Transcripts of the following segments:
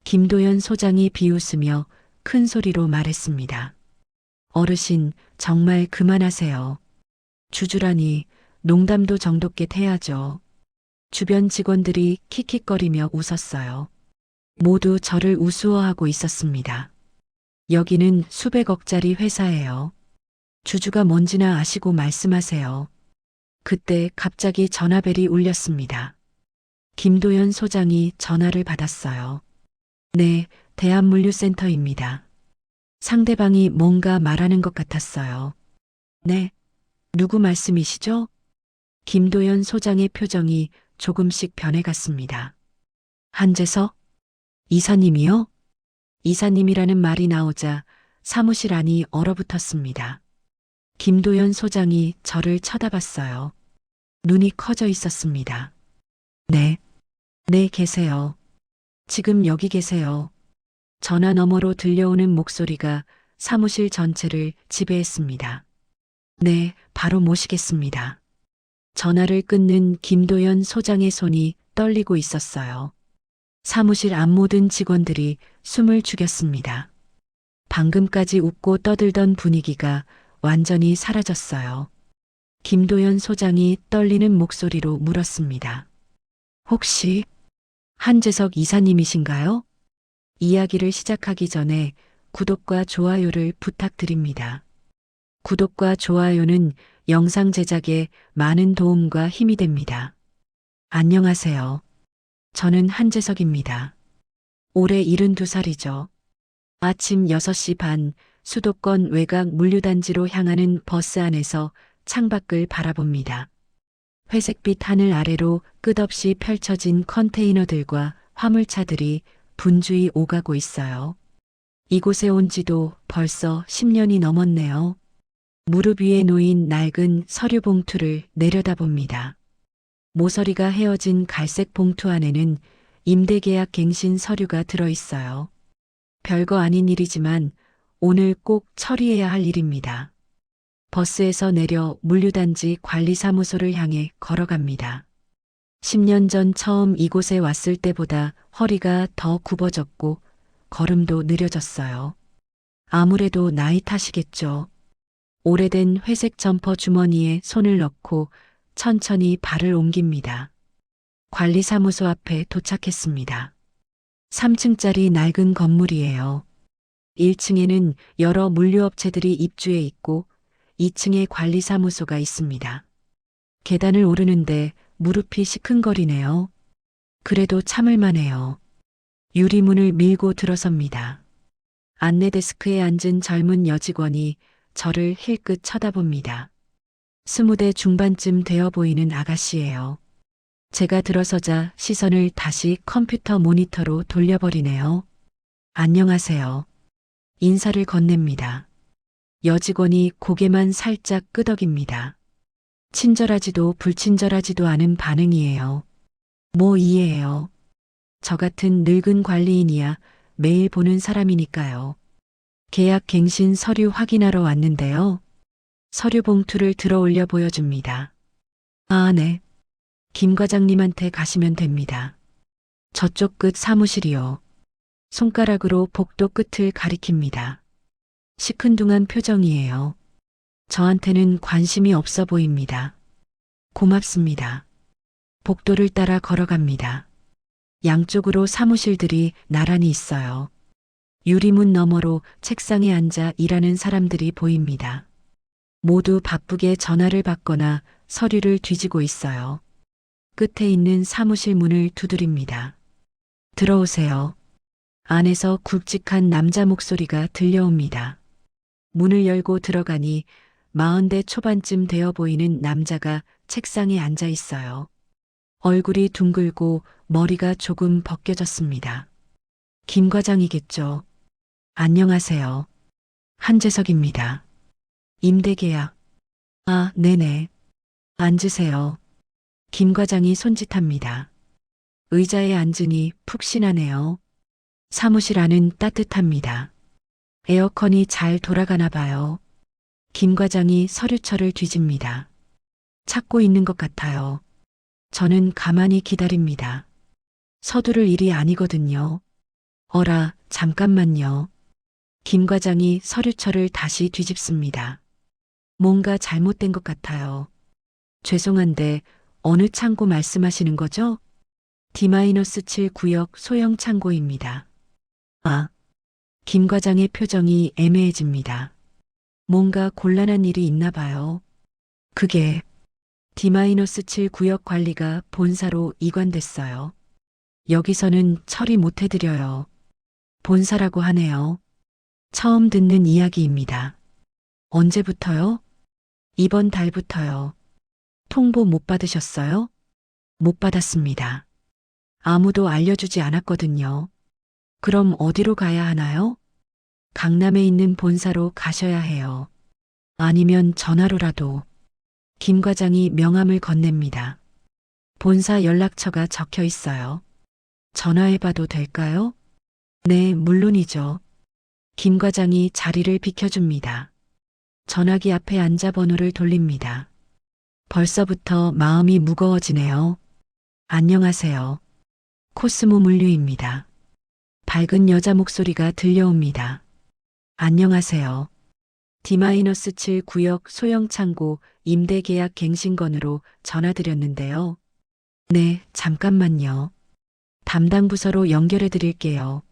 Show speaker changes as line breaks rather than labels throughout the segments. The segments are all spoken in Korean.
김도연 소장이 비웃으며 큰 소리로 말했습니다. 어르신, 정말 그만하세요. 주주라니 농담도 정도껏 해야죠. 주변 직원들이 킥킥거리며 웃었어요. 모두 저를 우스워하고 있었습니다. 여기는 수백억짜리 회사예요. 주주가 뭔지나 아시고 말씀하세요. 그때 갑자기 전화벨이 울렸습니다. 김도연 소장이 전화를 받았어요. 네, 대한물류센터입니다. 상대방이 뭔가 말하는 것 같았어요. 네, 누구 말씀이시죠? 김도연 소장의 표정이 조금씩 변해갔습니다. 한재석? 이사님이요? 이사님이라는 말이 나오자 사무실 안이 얼어붙었습니다. 김도연 소장이 저를 쳐다봤어요. 눈이 커져 있었습니다. 네, 네, 계세요. 지금 여기 계세요. 전화 너머로 들려오는 목소리가 사무실 전체를 지배했습니다. 네, 바로 모시겠습니다. 전화를 끊는 김도연 소장의 손이 떨리고 있었어요. 사무실 앞 모든 직원들이 숨을 죽였습니다. 방금까지 웃고 떠들던 분위기가 완전히 사라졌어요. 김도연 소장이 떨리는 목소리로 물었습니다. 혹시 한재석 이사님이신가요? 이야기를 시작하기 전에 구독과 좋아요를 부탁드립니다. 구독과 좋아요는 영상 제작에 많은 도움과 힘이 됩니다. 안녕하세요. 저는 한재석입니다. 올해 72살이죠. 아침 6시 반 수도권 외곽 물류단지로 향하는 버스 안에서 창밖을 바라봅니다. 회색빛 하늘 아래로 끝없이 펼쳐진 컨테이너들과 화물차들이 분주히 오가고 있어요. 이곳에 온 지도 벌써 10년이 넘었네요. 무릎 위에 놓인 낡은 서류 봉투를 내려다봅니다. 모서리가 헤어진 갈색 봉투 안에는 임대계약 갱신 서류가 들어있어요. 별거 아닌 일이지만 오늘 꼭 처리해야 할 일입니다. 버스에서 내려 물류단지 관리사무소를 향해 걸어갑니다. 10년 전 처음 이곳에 왔을 때보다 허리가 더 굽어졌고 걸음도 느려졌어요. 아무래도 나이 탓이겠죠. 오래된 회색 점퍼 주머니에 손을 넣고 천천히 발을 옮깁니다. 관리사무소 앞에 도착했습니다. 3층짜리 낡은 건물이에요. 1층에는 여러 물류업체들이 입주해 있고 2층에 관리사무소가 있습니다. 계단을 오르는데 무릎이 시큰거리네요. 그래도 참을만해요. 유리문을 밀고 들어섭니다. 안내 데스크에 앉은 젊은 여직원이 저를 힐끗 쳐다봅니다. 20대 중반쯤 되어 보이는 아가씨예요. 제가 들어서자 시선을 다시 컴퓨터 모니터로 돌려버리네요. 안녕하세요. 인사를 건넵니다. 여직원이 고개만 살짝 끄덕입니다. 친절하지도 불친절하지도 않은 반응이에요. 뭐 이해해요. 저 같은 늙은 관리인이야 매일 보는 사람이니까요. 계약 갱신 서류 확인하러 왔는데요. 서류 봉투를 들어 올려 보여줍니다. 아, 네. 김 과장님한테 가시면 됩니다. 저쪽 끝 사무실이요. 손가락으로 복도 끝을 가리킵니다. 시큰둥한 표정이에요. 저한테는 관심이 없어 보입니다. 고맙습니다. 복도를 따라 걸어갑니다. 양쪽으로 사무실들이 나란히 있어요. 유리문 너머로 책상에 앉아 일하는 사람들이 보입니다. 모두 바쁘게 전화를 받거나 서류를 뒤지고 있어요. 끝에 있는 사무실 문을 두드립니다. 들어오세요. 안에서 굵직한 남자 목소리가 들려옵니다. 문을 열고 들어가니 40대 초반쯤 되어 보이는 남자가 책상에 앉아 있어요. 얼굴이 둥글고 머리가 조금 벗겨졌습니다. 김 과장이겠죠. 안녕하세요. 한재석입니다. 임대계약. 아, 네네. 앉으세요. 김 과장이 손짓합니다. 의자에 앉으니 푹신하네요. 사무실 안은 따뜻합니다. 에어컨이 잘 돌아가나 봐요. 김 과장이 서류철을 뒤집니다. 찾고 있는 것 같아요. 저는 가만히 기다립니다. 서두를 일이 아니거든요. 어라, 잠깐만요. 김 과장이 서류철을 다시 뒤집습니다. 뭔가 잘못된 것 같아요. 죄송한데 어느 창고 말씀하시는 거죠? D-7 구역 소형 창고입니다. 아, 김 과장의 표정이 애매해집니다. 뭔가 곤란한 일이 있나 봐요. 그게 D-7 구역 관리가 본사로 이관됐어요. 여기서는 처리 못 해드려요. 본사라고 하네요. 처음 듣는 이야기입니다. 언제부터요? 이번 달부터요. 통보 못 받으셨어요? 못 받았습니다. 아무도 알려주지 않았거든요. 그럼 어디로 가야 하나요? 강남에 있는 본사로 가셔야 해요. 아니면 전화로라도. 김 과장이 명함을 건넵니다. 본사 연락처가 적혀 있어요. 전화해봐도 될까요? 네, 물론이죠. 김 과장이 자리를 비켜줍니다. 전화기 앞에 앉아 번호를 돌립니다. 벌써부터 마음이 무거워지네요. 안녕하세요. 코스모 물류입니다. 밝은 여자 목소리가 들려옵니다. 안녕하세요. D-7 구역 소형 창고 임대 계약 갱신건으로 전화드렸는데요. 네, 잠깐만요. 담당 부서로 연결해 드릴게요.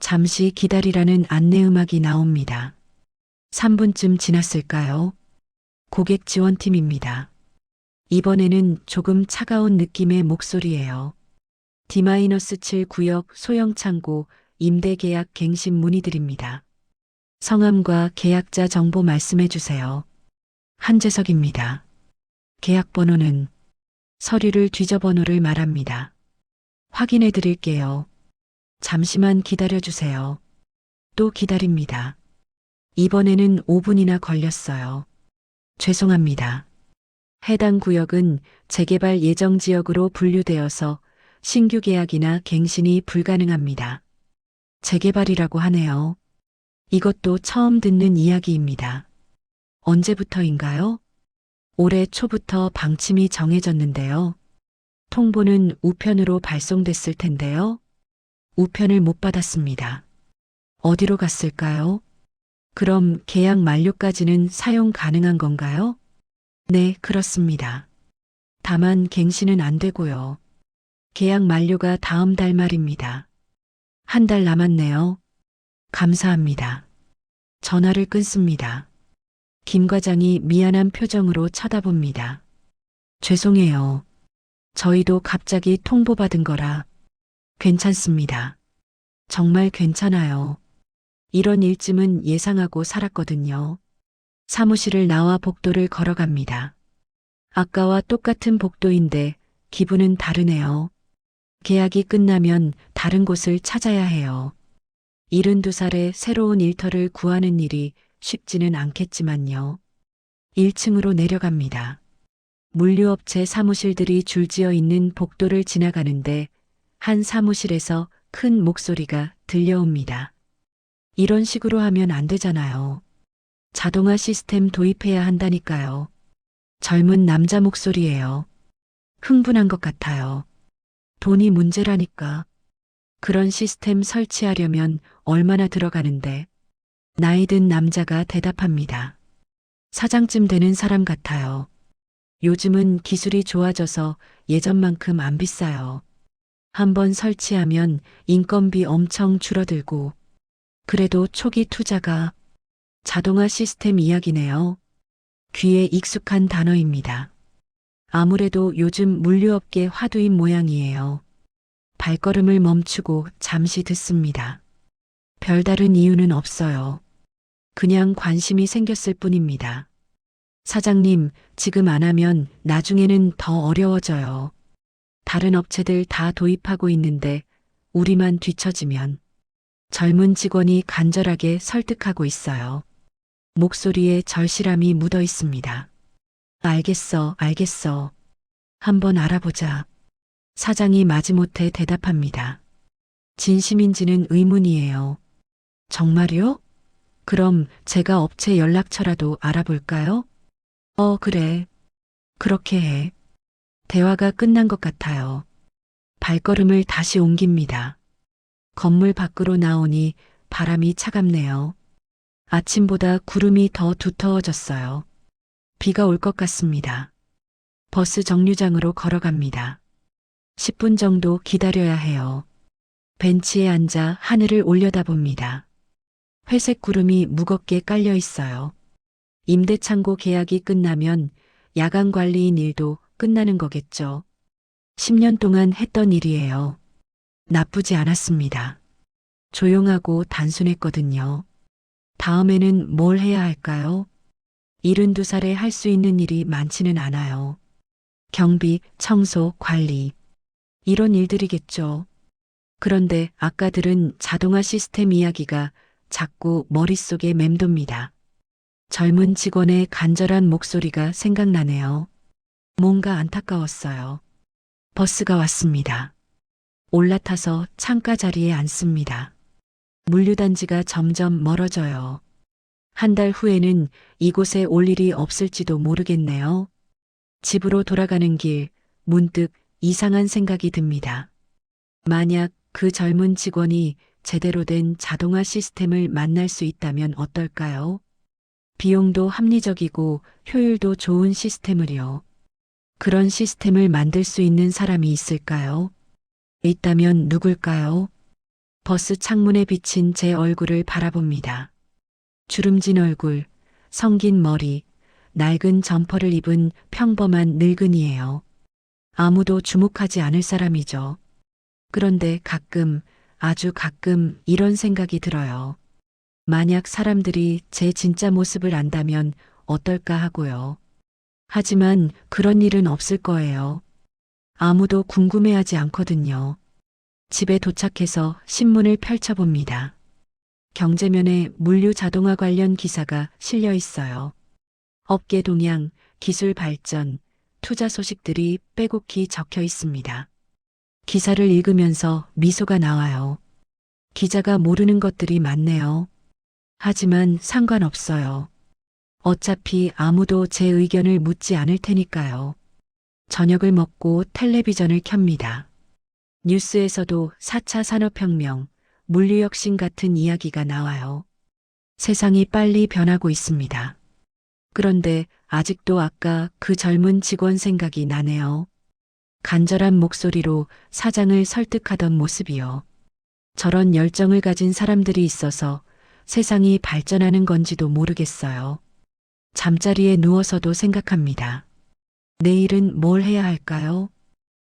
잠시 기다리라는 안내 음악이 나옵니다. 3분쯤 지났을까요? 고객 지원팀입니다. 이번에는 조금 차가운 느낌의 목소리예요. D-7 구역 소형 창고 임대 계약 갱신 문의드립니다. 성함과 계약자 정보 말씀해 주세요. 한재석입니다. 계약 번호는 서류를 뒤져 번호를 말합니다. 확인해 드릴게요. 잠시만 기다려 주세요. 또 기다립니다. 이번에는 5분이나 걸렸어요. 죄송합니다. 해당 구역은 재개발 예정 지역으로 분류되어서 신규 계약이나 갱신이 불가능합니다. 재개발이라고 하네요. 이것도 처음 듣는 이야기입니다. 언제부터인가요? 올해 초부터 방침이 정해졌는데요. 통보는 우편으로 발송됐을 텐데요. 우편을 못 받았습니다. 어디로 갔을까요? 그럼 계약 만료까지는 사용 가능한 건가요? 네, 그렇습니다. 다만 갱신은 안 되고요. 계약 만료가 다음 달 말입니다. 한 달 남았네요. 감사합니다. 전화를 끊습니다. 김 과장이 미안한 표정으로 쳐다봅니다. 죄송해요. 저희도 갑자기 통보받은 거라. 괜찮습니다. 정말 괜찮아요. 이런 일쯤은 예상하고 살았거든요. 사무실을 나와 복도를 걸어갑니다. 아까와 똑같은 복도인데 기분은 다르네요. 계약이 끝나면 다른 곳을 찾아야 해요. 72살에 새로운 일터를 구하는 일이 쉽지는 않겠지만요. 1층으로 내려갑니다. 물류업체 사무실들이 줄지어 있는 복도를 지나가는데 한 사무실에서 큰 목소리가 들려옵니다. 이런 식으로 하면 안 되잖아요. 자동화 시스템 도입해야 한다니까요. 젊은 남자 목소리예요. 흥분한 것 같아요. 돈이 문제라니까. 그런 시스템 설치하려면 얼마나 들어가는데. 나이 든 남자가 대답합니다. 사장쯤 되는 사람 같아요. 요즘은 기술이 좋아져서 예전만큼 안 비싸요. 한번 설치하면 인건비 엄청 줄어들고. 그래도 초기 투자가 자동화 시스템 이야기네요. 귀에 익숙한 단어입니다. 아무래도 요즘 물류업계 화두인 모양이에요. 발걸음을 멈추고 잠시 듣습니다. 별다른 이유는 없어요. 그냥 관심이 생겼을 뿐입니다. 사장님, 지금 안 하면 나중에는 더 어려워져요. 다른 업체들 다 도입하고 있는데 우리만 뒤처지면. 젊은 직원이 간절하게 설득하고 있어요. 목소리에 절실함이 묻어 있습니다. 알겠어, 알겠어. 한번 알아보자. 사장이 마지못해 대답합니다. 진심인지는 의문이에요. 정말요? 그럼 제가 업체 연락처라도 알아볼까요? 그래. 그렇게 해. 대화가 끝난 것 같아요. 발걸음을 다시 옮깁니다. 건물 밖으로 나오니 바람이 차갑네요. 아침보다 구름이 더 두터워졌어요. 비가 올 것 같습니다. 버스 정류장으로 걸어갑니다. 10분 정도 기다려야 해요. 벤치에 앉아 하늘을 올려다봅니다. 회색 구름이 무겁게 깔려 있어요. 임대창고 계약이 끝나면 야간 관리인 일도 끝나는 거겠죠. 10년 동안 했던 일이에요. 나쁘지 않았습니다. 조용하고 단순했거든요. 다음에는 뭘 해야 할까요? 72살에 할 수 있는 일이 많지는 않아요. 경비, 청소, 관리. 이런 일들이겠죠. 그런데 아까 들은 자동화 시스템 이야기가 자꾸 머릿속에 맴돕니다. 젊은 직원의 간절한 목소리가 생각나네요. 뭔가 안타까웠어요. 버스가 왔습니다. 올라타서 창가 자리에 앉습니다. 물류단지가 점점 멀어져요. 한 달 후에는 이곳에 올 일이 없을지도 모르겠네요. 집으로 돌아가는 길, 문득 이상한 생각이 듭니다. 만약 그 젊은 직원이 제대로 된 자동화 시스템을 만날 수 있다면 어떨까요? 비용도 합리적이고 효율도 좋은 시스템을요. 그런 시스템을 만들 수 있는 사람이 있을까요? 있다면 누굴까요? 버스 창문에 비친 제 얼굴을 바라봅니다. 주름진 얼굴, 성긴 머리, 낡은 점퍼를 입은 평범한 늙은이에요. 아무도 주목하지 않을 사람이죠. 그런데 가끔, 아주 가끔 이런 생각이 들어요. 만약 사람들이 제 진짜 모습을 안다면 어떨까 하고요. 하지만 그런 일은 없을 거예요. 아무도 궁금해하지 않거든요. 집에 도착해서 신문을 펼쳐봅니다. 경제면에 물류 자동화 관련 기사가 실려 있어요. 업계 동향, 기술 발전, 투자 소식들이 빼곡히 적혀 있습니다. 기사를 읽으면서 미소가 나와요. 기자가 모르는 것들이 많네요. 하지만 상관없어요. 어차피 아무도 제 의견을 묻지 않을 테니까요. 저녁을 먹고 텔레비전을 켭니다. 뉴스에서도 4차 산업혁명, 물류혁신 같은 이야기가 나와요. 세상이 빨리 변하고 있습니다. 그런데 아직도 아까 그 젊은 직원 생각이 나네요. 간절한 목소리로 사장을 설득하던 모습이요. 저런 열정을 가진 사람들이 있어서 세상이 발전하는 건지도 모르겠어요. 잠자리에 누워서도 생각합니다. 내일은 뭘 해야 할까요?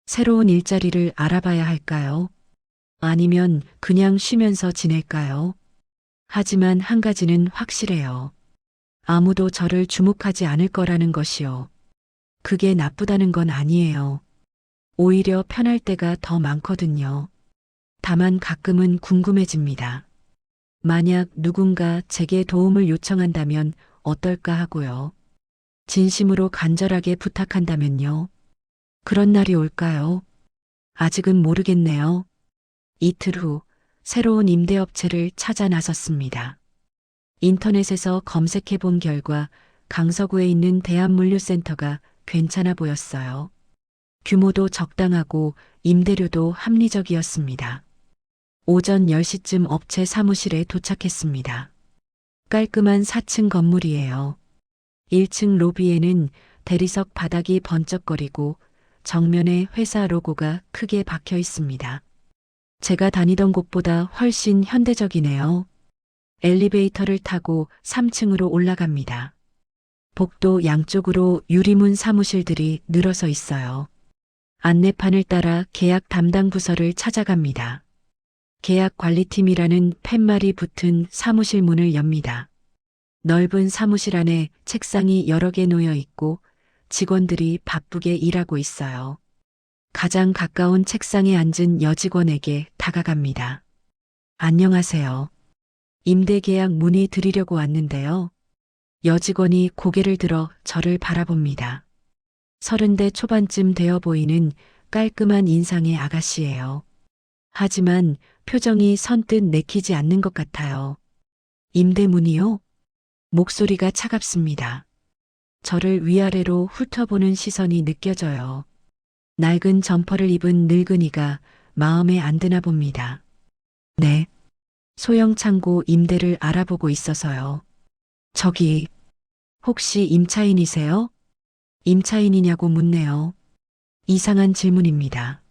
새로운 일자리를 알아봐야 할까요? 아니면 그냥 쉬면서 지낼까요? 하지만 한 가지는 확실해요. 아무도 저를 주목하지 않을 거라는 것이요. 그게 나쁘다는 건 아니에요. 오히려 편할 때가 더 많거든요. 다만 가끔은 궁금해집니다. 만약 누군가 제게 도움을 요청한다면 어떨까 하고요. 진심으로 간절하게 부탁한다면요. 그런 날이 올까요? 아직은 모르겠네요. 이틀 후 새로운 임대업체를 찾아 나섰습니다. 인터넷에서 검색해 본 결과 강서구에 있는 대한물류센터가 괜찮아 보였어요. 규모도 적당하고 임대료도 합리적이었습니다. 오전 10시쯤 업체 사무실에 도착했습니다. 깔끔한 4층 건물이에요. 1층 로비에는 대리석 바닥이 번쩍거리고 정면에 회사 로고가 크게 박혀 있습니다. 제가 다니던 곳보다 훨씬 현대적이네요. 엘리베이터를 타고 3층으로 올라갑니다. 복도 양쪽으로 유리문 사무실들이 늘어서 있어요. 안내판을 따라 계약 담당 부서를 찾아갑니다. 계약 관리팀이라는 팻말이 붙은 사무실 문을 엽니다. 넓은 사무실 안에 책상이 여러 개 놓여 있고 직원들이 바쁘게 일하고 있어요. 가장 가까운 책상에 앉은 여직원에게 다가갑니다. 안녕하세요. 임대계약 문의 드리려고 왔는데요. 여직원이 고개를 들어 저를 바라봅니다. 30대 초반쯤 되어 보이는 깔끔한 인상의 아가씨예요. 하지만 표정이 선뜻 내키지 않는 것 같아요. 임대문이요? 목소리가 차갑습니다. 저를 위아래로 훑어보는 시선이 느껴져요. 낡은 점퍼를 입은 늙은이가 마음에 안 드나 봅니다. 네. 소형 창고 임대를 알아보고 있어서요. 저기, 혹시 임차인이세요? 임차인이냐고 묻네요. 이상한 질문입니다.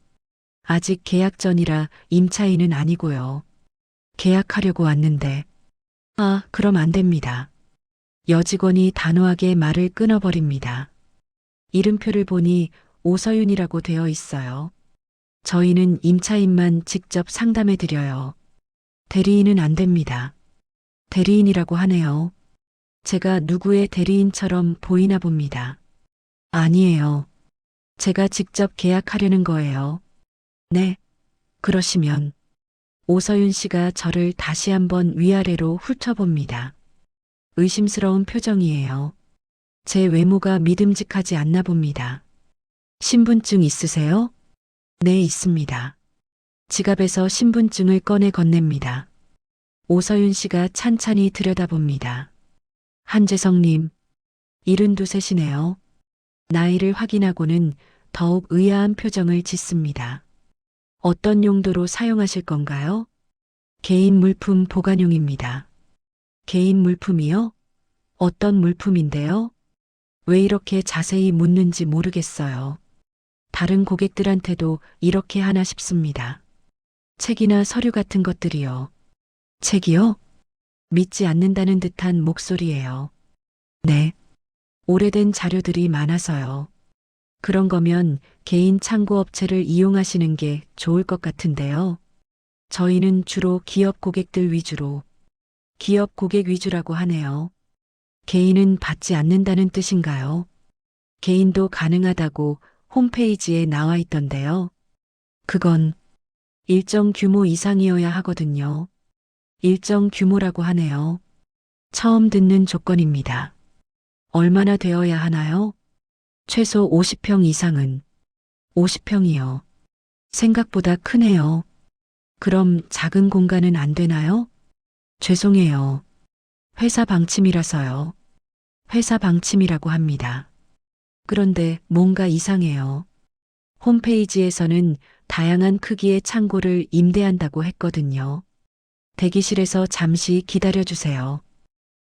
아직 계약 전이라 임차인은 아니고요. 계약하려고 왔는데, 아, 그럼 안 됩니다. 여직원이 단호하게 말을 끊어버립니다. 이름표를 보니 오서윤이라고 되어 있어요. 저희는 임차인만 직접 상담해 드려요. 대리인은 안 됩니다. 대리인이라고 하네요. 제가 누구의 대리인처럼 보이나 봅니다. 아니에요. 제가 직접 계약하려는 거예요. 네, 그러시면 오서윤 씨가 저를 다시 한번 위아래로 훑어봅니다. 의심스러운 표정이에요. 제 외모가 믿음직하지 않나 봅니다. 신분증 있으세요? 네, 있습니다. 지갑에서 신분증을 꺼내 건넵니다. 오서윤 씨가 찬찬히 들여다봅니다. 한재성님, 72세시네요. 나이를 확인하고는 더욱 의아한 표정을 짓습니다. 어떤 용도로 사용하실 건가요? 개인 물품 보관용입니다. 개인 물품이요? 어떤 물품인데요? 왜 이렇게 자세히 묻는지 모르겠어요. 다른 고객들한테도 이렇게 하나 싶습니다. 책이나 서류 같은 것들이요. 책이요? 믿지 않는다는 듯한 목소리예요. 네. 오래된 자료들이 많아서요. 그런 거면 개인 창고 업체를 이용하시는 게 좋을 것 같은데요. 저희는 주로 기업 고객들 위주로, 기업 고객 위주라고 하네요. 개인은 받지 않는다는 뜻인가요? 개인도 가능하다고 홈페이지에 나와 있던데요. 그건 일정 규모 이상이어야 하거든요. 일정 규모라고 하네요. 처음 듣는 조건입니다. 얼마나 되어야 하나요? 최소 50평 이상은. 50평이요. 생각보다 크네요. 그럼 작은 공간은 안 되나요? 죄송해요. 회사 방침이라서요. 회사 방침이라고 합니다. 그런데 뭔가 이상해요. 홈페이지에서는 다양한 크기의 창고를 임대한다고 했거든요. 대기실에서 잠시 기다려주세요.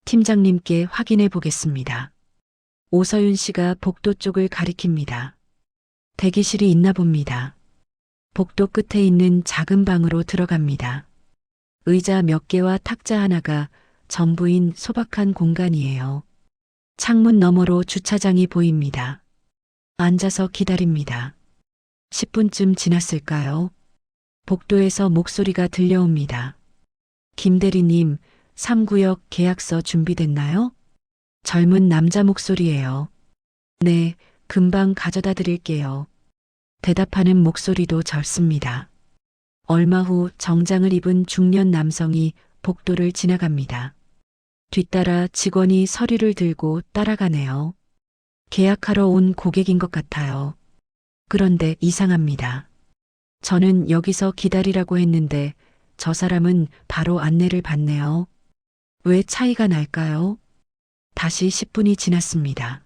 팀장님께 확인해 보겠습니다. 오서윤 씨가 복도 쪽을 가리킵니다. 대기실이 있나 봅니다. 복도 끝에 있는 작은 방으로 들어갑니다. 의자 몇 개와 탁자 하나가 전부인 소박한 공간이에요. 창문 너머로 주차장이 보입니다. 앉아서 기다립니다. 10분쯤 지났을까요? 복도에서 목소리가 들려옵니다. 김 대리님, 3구역 계약서 준비됐나요? 젊은 남자 목소리예요. 네, 금방 가져다 드릴게요. 대답하는 목소리도 젊습니다. 얼마 후 정장을 입은 중년 남성이 복도를 지나갑니다. 뒤따라 직원이 서류를 들고 따라가네요. 계약하러 온 고객인 것 같아요. 그런데 이상합니다. 저는 여기서 기다리라고 했는데 저 사람은 바로 안내를 받네요. 왜 차이가 날까요? 다시 10분이 지났습니다.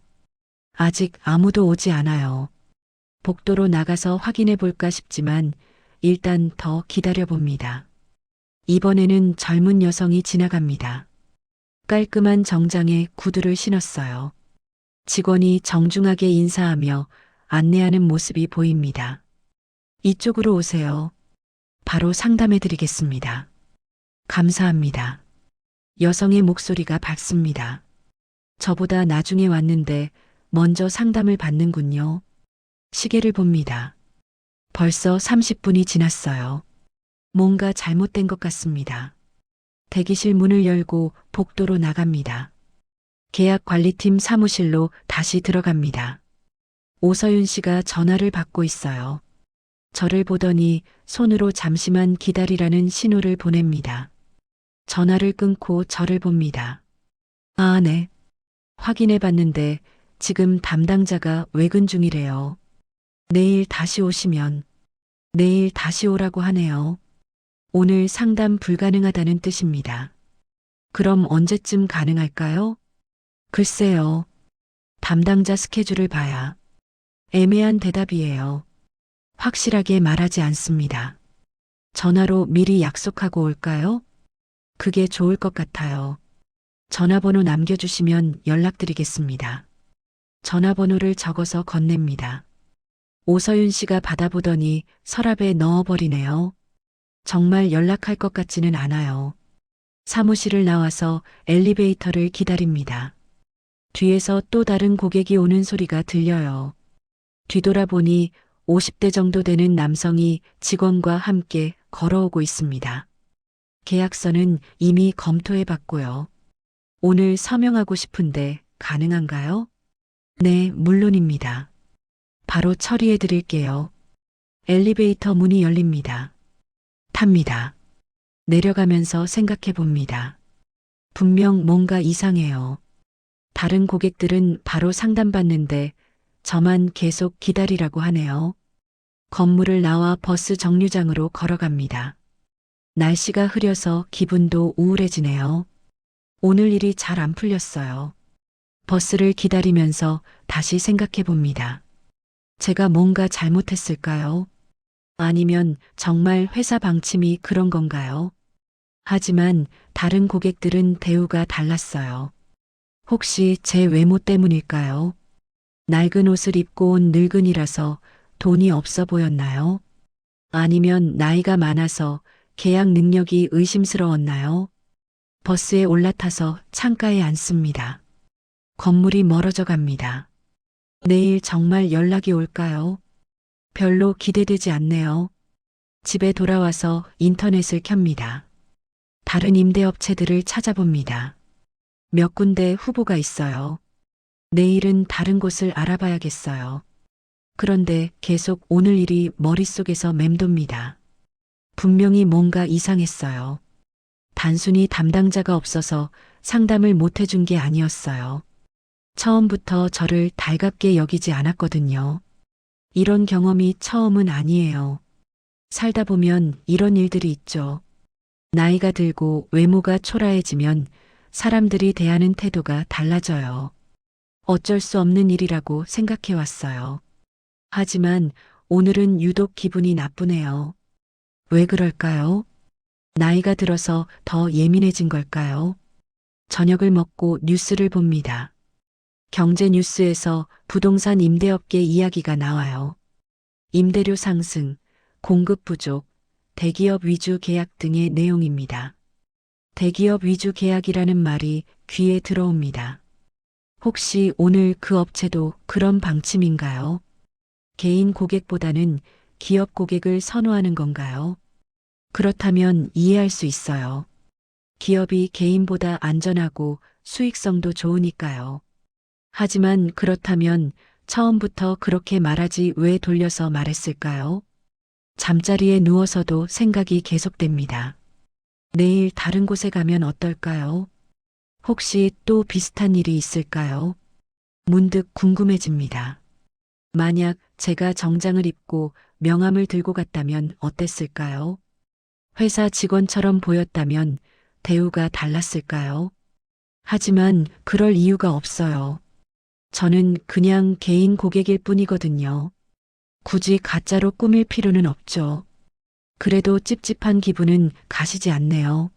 아직 아무도 오지 않아요. 복도로 나가서 확인해 볼까 싶지만 일단 더 기다려 봅니다. 이번에는 젊은 여성이 지나갑니다. 깔끔한 정장에 구두를 신었어요. 직원이 정중하게 인사하며 안내하는 모습이 보입니다. 이쪽으로 오세요. 바로 상담해 드리겠습니다. 감사합니다. 여성의 목소리가 밝습니다. 저보다 나중에 왔는데 먼저 상담을 받는군요. 시계를 봅니다. 벌써 30분이 지났어요. 뭔가 잘못된 것 같습니다. 대기실 문을 열고 복도로 나갑니다. 계약관리팀 사무실로 다시 들어갑니다. 오서윤 씨가 전화를 받고 있어요. 저를 보더니 손으로 잠시만 기다리라는 신호를 보냅니다. 전화를 끊고 저를 봅니다. 아, 네. 확인해 봤는데 지금 담당자가 외근 중이래요. 내일 다시 오시면, 내일 다시 오라고 하네요. 오늘 상담 불가능하다는 뜻입니다. 그럼 언제쯤 가능할까요? 글쎄요. 담당자 스케줄을 봐야. 애매한 대답이에요. 확실하게 말하지 않습니다. 전화로 미리 약속하고 올까요? 그게 좋을 것 같아요. 전화번호 남겨주시면 연락드리겠습니다. 전화번호를 적어서 건넵니다. 오서윤 씨가 받아보더니 서랍에 넣어버리네요. 정말 연락할 것 같지는 않아요. 사무실을 나와서 엘리베이터를 기다립니다. 뒤에서 또 다른 고객이 오는 소리가 들려요. 뒤돌아보니 50대 정도 되는 남성이 직원과 함께 걸어오고 있습니다. 계약서는 이미 검토해봤고요. 오늘 서명하고 싶은데 가능한가요? 네, 물론입니다. 바로 처리해 드릴게요. 엘리베이터 문이 열립니다. 탑니다. 내려가면서 생각해 봅니다. 분명 뭔가 이상해요. 다른 고객들은 바로 상담받는데 저만 계속 기다리라고 하네요. 건물을 나와 버스 정류장으로 걸어갑니다. 날씨가 흐려서 기분도 우울해지네요. 오늘 일이 잘 안 풀렸어요. 버스를 기다리면서 다시 생각해 봅니다. 제가 뭔가 잘못했을까요? 아니면 정말 회사 방침이 그런 건가요? 하지만 다른 고객들은 대우가 달랐어요. 혹시 제 외모 때문일까요? 낡은 옷을 입고 온 늙은이라서 돈이 없어 보였나요? 아니면 나이가 많아서 계약 능력이 의심스러웠나요? 버스에 올라타서 창가에 앉습니다. 건물이 멀어져 갑니다. 내일 정말 연락이 올까요? 별로 기대되지 않네요. 집에 돌아와서 인터넷을 켭니다. 다른 임대업체들을 찾아봅니다. 몇 군데 후보가 있어요. 내일은 다른 곳을 알아봐야겠어요. 그런데 계속 오늘 일이 머릿속에서 맴돕니다. 분명히 뭔가 이상했어요. 단순히 담당자가 없어서 상담을 못 해준 게 아니었어요. 처음부터 저를 달갑게 여기지 않았거든요. 이런 경험이 처음은 아니에요. 살다 보면 이런 일들이 있죠. 나이가 들고 외모가 초라해지면 사람들이 대하는 태도가 달라져요. 어쩔 수 없는 일이라고 생각해 왔어요. 하지만 오늘은 유독 기분이 나쁘네요. 왜 그럴까요? 나이가 들어서 더 예민해진 걸까요? 저녁을 먹고 뉴스를 봅니다. 경제 뉴스에서 부동산 임대업계 이야기가 나와요. 임대료 상승, 공급 부족, 대기업 위주 계약 등의 내용입니다. 대기업 위주 계약이라는 말이 귀에 들어옵니다. 혹시 오늘 그 업체도 그런 방침인가요? 개인 고객보다는 기업 고객을 선호하는 건가요? 그렇다면 이해할 수 있어요. 기업이 개인보다 안전하고 수익성도 좋으니까요. 하지만 그렇다면 처음부터 그렇게 말하지 왜 돌려서 말했을까요? 잠자리에 누워서도 생각이 계속됩니다. 내일 다른 곳에 가면 어떨까요? 혹시 또 비슷한 일이 있을까요? 문득 궁금해집니다. 만약 제가 정장을 입고 명함을 들고 갔다면 어땠을까요? 회사 직원처럼 보였다면 대우가 달랐을까요? 하지만 그럴 이유가 없어요. 저는 그냥 개인 고객일 뿐이거든요. 굳이 가짜로 꾸밀 필요는 없죠. 그래도 찝찝한 기분은 가시지 않네요.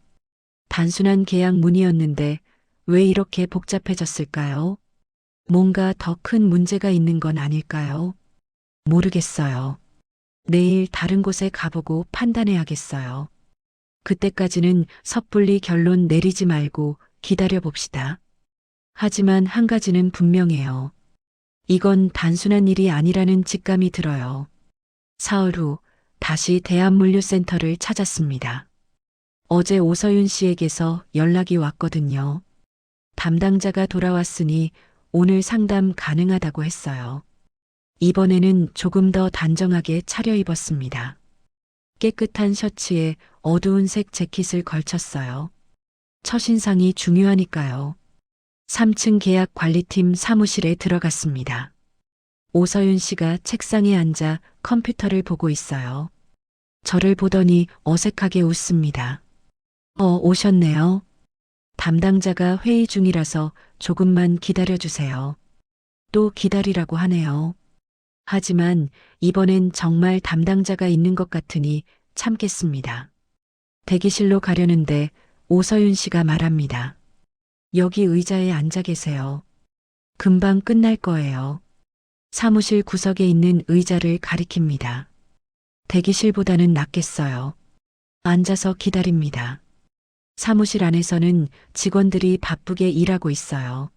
단순한 계약 문의였는데 왜 이렇게 복잡해졌을까요? 뭔가 더 큰 문제가 있는 건 아닐까요? 모르겠어요. 내일 다른 곳에 가보고 판단해야겠어요. 그때까지는 섣불리 결론 내리지 말고 기다려 봅시다. 하지만 한 가지는 분명해요. 이건 단순한 일이 아니라는 직감이 들어요. 사흘 후 다시 대한물류센터를 찾았습니다. 어제 오서윤 씨에게서 연락이 왔거든요. 담당자가 돌아왔으니 오늘 상담 가능하다고 했어요. 이번에는 조금 더 단정하게 차려입었습니다. 깨끗한 셔츠에 어두운 색 재킷을 걸쳤어요. 첫인상이 중요하니까요. 3층 계약 관리팀 사무실에 들어갔습니다. 오서윤 씨가 책상에 앉아 컴퓨터를 보고 있어요. 저를 보더니 어색하게 웃습니다. 오셨네요. 담당자가 회의 중이라서 조금만 기다려주세요. 또 기다리라고 하네요. 하지만 이번엔 정말 담당자가 있는 것 같으니 참겠습니다. 대기실로 가려는데 오서윤 씨가 말합니다. 여기 의자에 앉아 계세요. 금방 끝날 거예요. 사무실 구석에 있는 의자를 가리킵니다. 대기실보다는 낫겠어요. 앉아서 기다립니다. 사무실 안에서는 직원들이 바쁘게 일하고 있어요.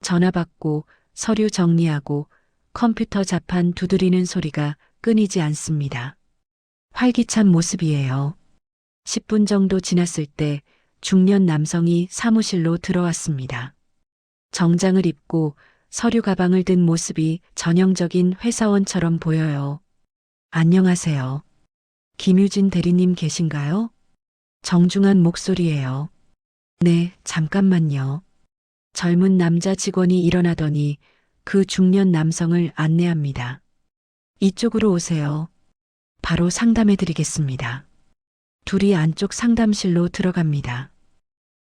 전화 받고 서류 정리하고 컴퓨터 자판 두드리는 소리가 끊이지 않습니다. 활기찬 모습이에요. 10분 정도 지났을 때 중년 남성이 사무실로 들어왔습니다. 정장을 입고 서류 가방을 든 모습이 전형적인 회사원처럼 보여요. 안녕하세요. 김유진 대리님 계신가요? 정중한 목소리예요. 네, 잠깐만요. 젊은 남자 직원이 일어나더니 그 중년 남성을 안내합니다. 이쪽으로 오세요. 바로 상담해 드리겠습니다. 둘이 안쪽 상담실로 들어갑니다.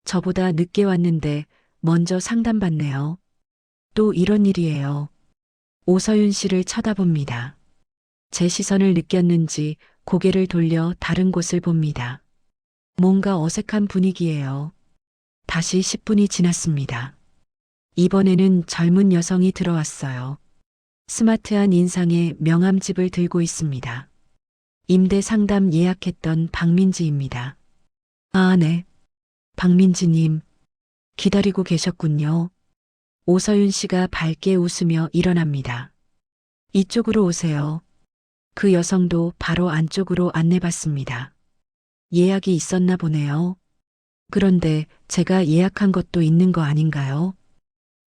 저보다 늦게 왔는데 먼저 상담받네요. 또 이런 일이에요. 오서윤 씨를 쳐다봅니다. 제 시선을 느꼈는지 고개를 돌려 다른 곳을 봅니다. 뭔가 어색한 분위기예요. 다시 10분이 지났습니다. 이번에는 젊은 여성이 들어왔어요. 스마트한 인상에 명함집을 들고 있습니다. 임대 상담 예약했던 박민지입니다. 아, 네. 박민지님, 기다리고 계셨군요. 오서윤 씨가 밝게 웃으며 일어납니다. 이쪽으로 오세요. 그 여성도 바로 안쪽으로 안내받습니다. 예약이 있었나 보네요. 그런데 제가 예약한 것도 있는 거 아닌가요?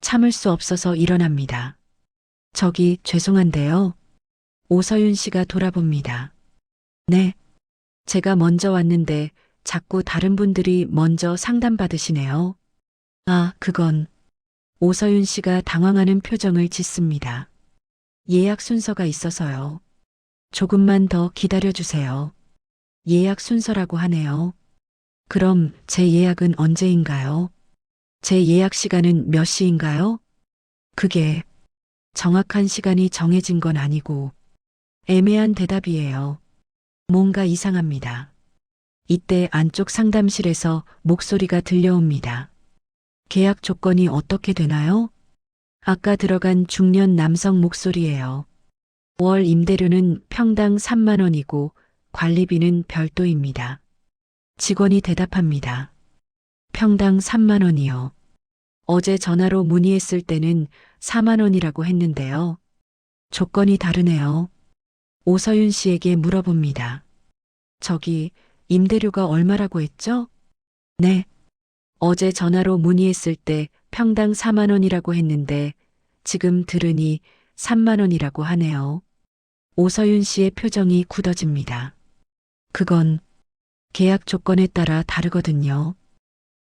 참을 수 없어서 일어납니다. 저기 죄송한데요. 오서윤 씨가 돌아봅니다. 네. 제가 먼저 왔는데 자꾸 다른 분들이 먼저 상담받으시네요. 아, 그건. 오서윤 씨가 당황하는 표정을 짓습니다. 예약 순서가 있어서요. 조금만 더 기다려주세요. 예약 순서라고 하네요. 그럼 제 예약은 언제인가요? 제 예약 시간은 몇 시인가요? 그게 정확한 시간이 정해진 건 아니고 애매한 대답이에요. 뭔가 이상합니다. 이때 안쪽 상담실에서 목소리가 들려옵니다. 계약 조건이 어떻게 되나요? 아까 들어간 중년 남성 목소리예요. 월 임대료는 평당 3만 원이고 관리비는 별도입니다. 직원이 대답합니다. 평당 3만 원이요. 어제 전화로 문의했을 때는 4만 원이라고 했는데요. 조건이 다르네요. 오서윤 씨에게 물어봅니다. 저기 임대료가 얼마라고 했죠? 네. 어제 전화로 문의했을 때 평당 4만 원이라고 했는데 지금 들으니 3만 원이라고 하네요. 오서윤 씨의 표정이 굳어집니다. 그건 계약 조건에 따라 다르거든요.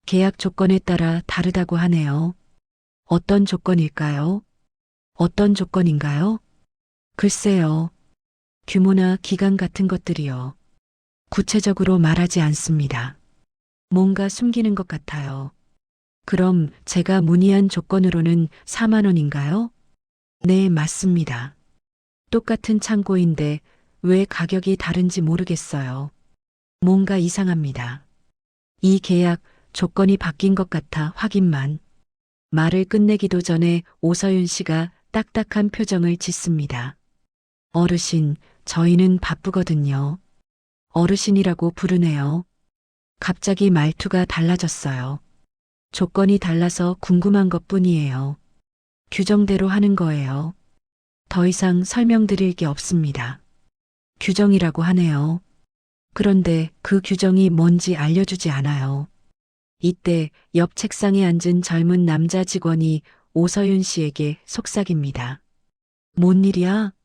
계약 조건에 따라 다르다고 하네요. 어떤 조건일까요? 어떤 조건인가요? 글쎄요. 규모나 기간 같은 것들이요. 구체적으로 말하지 않습니다. 뭔가 숨기는 것 같아요. 그럼 제가 문의한 조건으로는 4만 원인가요? 네, 맞습니다. 똑같은 창고인데 왜 가격이 다른지 모르겠어요. 뭔가 이상합니다. 이 계약 조건이 바뀐 것 같아 확인만. 말을 끝내기도 전에 오서윤 씨가 딱딱한 표정을 짓습니다. 어르신, 저희는 바쁘거든요. 어르신이라고 부르네요. 갑자기 말투가 달라졌어요. 조건이 달라서 궁금한 것 뿐이에요. 규정대로 하는 거예요. 더 이상 설명드릴 게 없습니다. 규정이라고 하네요. 그런데 그 규정이 뭔지 알려주지 않아요. 이때 옆 책상에 앉은 젊은 남자 직원이 오서윤 씨에게 속삭입니다. 뭔 일이야?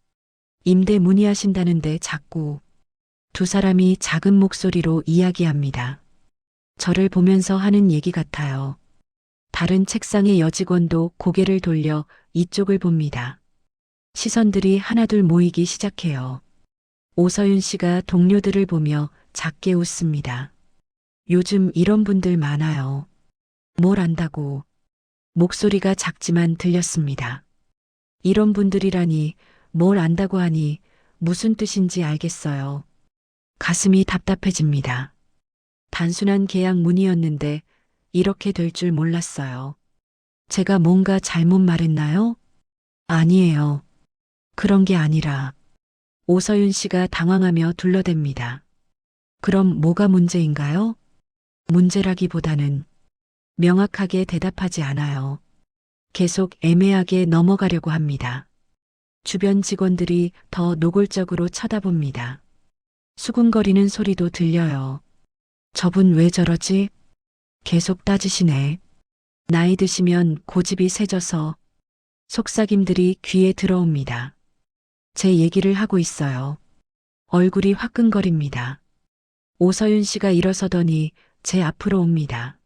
임대 문의하신다는데 자꾸. 두 사람이 작은 목소리로 이야기합니다. 저를 보면서 하는 얘기 같아요. 다른 책상의 여직원도 고개를 돌려 이쪽을 봅니다. 시선들이 하나둘 모이기 시작해요. 오서윤 씨가 동료들을 보며 작게 웃습니다. 요즘 이런 분들 많아요. 뭘 안다고. 목소리가 작지만 들렸습니다. 이런 분들이라니 뭘 안다고 하니 무슨 뜻인지 알겠어요. 가슴이 답답해집니다. 단순한 계약 문의였는데 이렇게 될 줄 몰랐어요. 제가 뭔가 잘못 말했나요? 아니에요. 그런 게 아니라 오서윤 씨가 당황하며 둘러댑니다. 그럼 뭐가 문제인가요? 문제라기보다는 명확하게 대답하지 않아요. 계속 애매하게 넘어가려고 합니다. 주변 직원들이 더 노골적으로 쳐다봅니다. 수군거리는 소리도 들려요. 저분 왜 저러지? 계속 따지시네. 나이 드시면 고집이 세져서 속삭임들이 귀에 들어옵니다. 제 얘기를 하고 있어요. 얼굴이 화끈거립니다. 오서윤 씨가 일어서더니 제 앞으로 옵니다.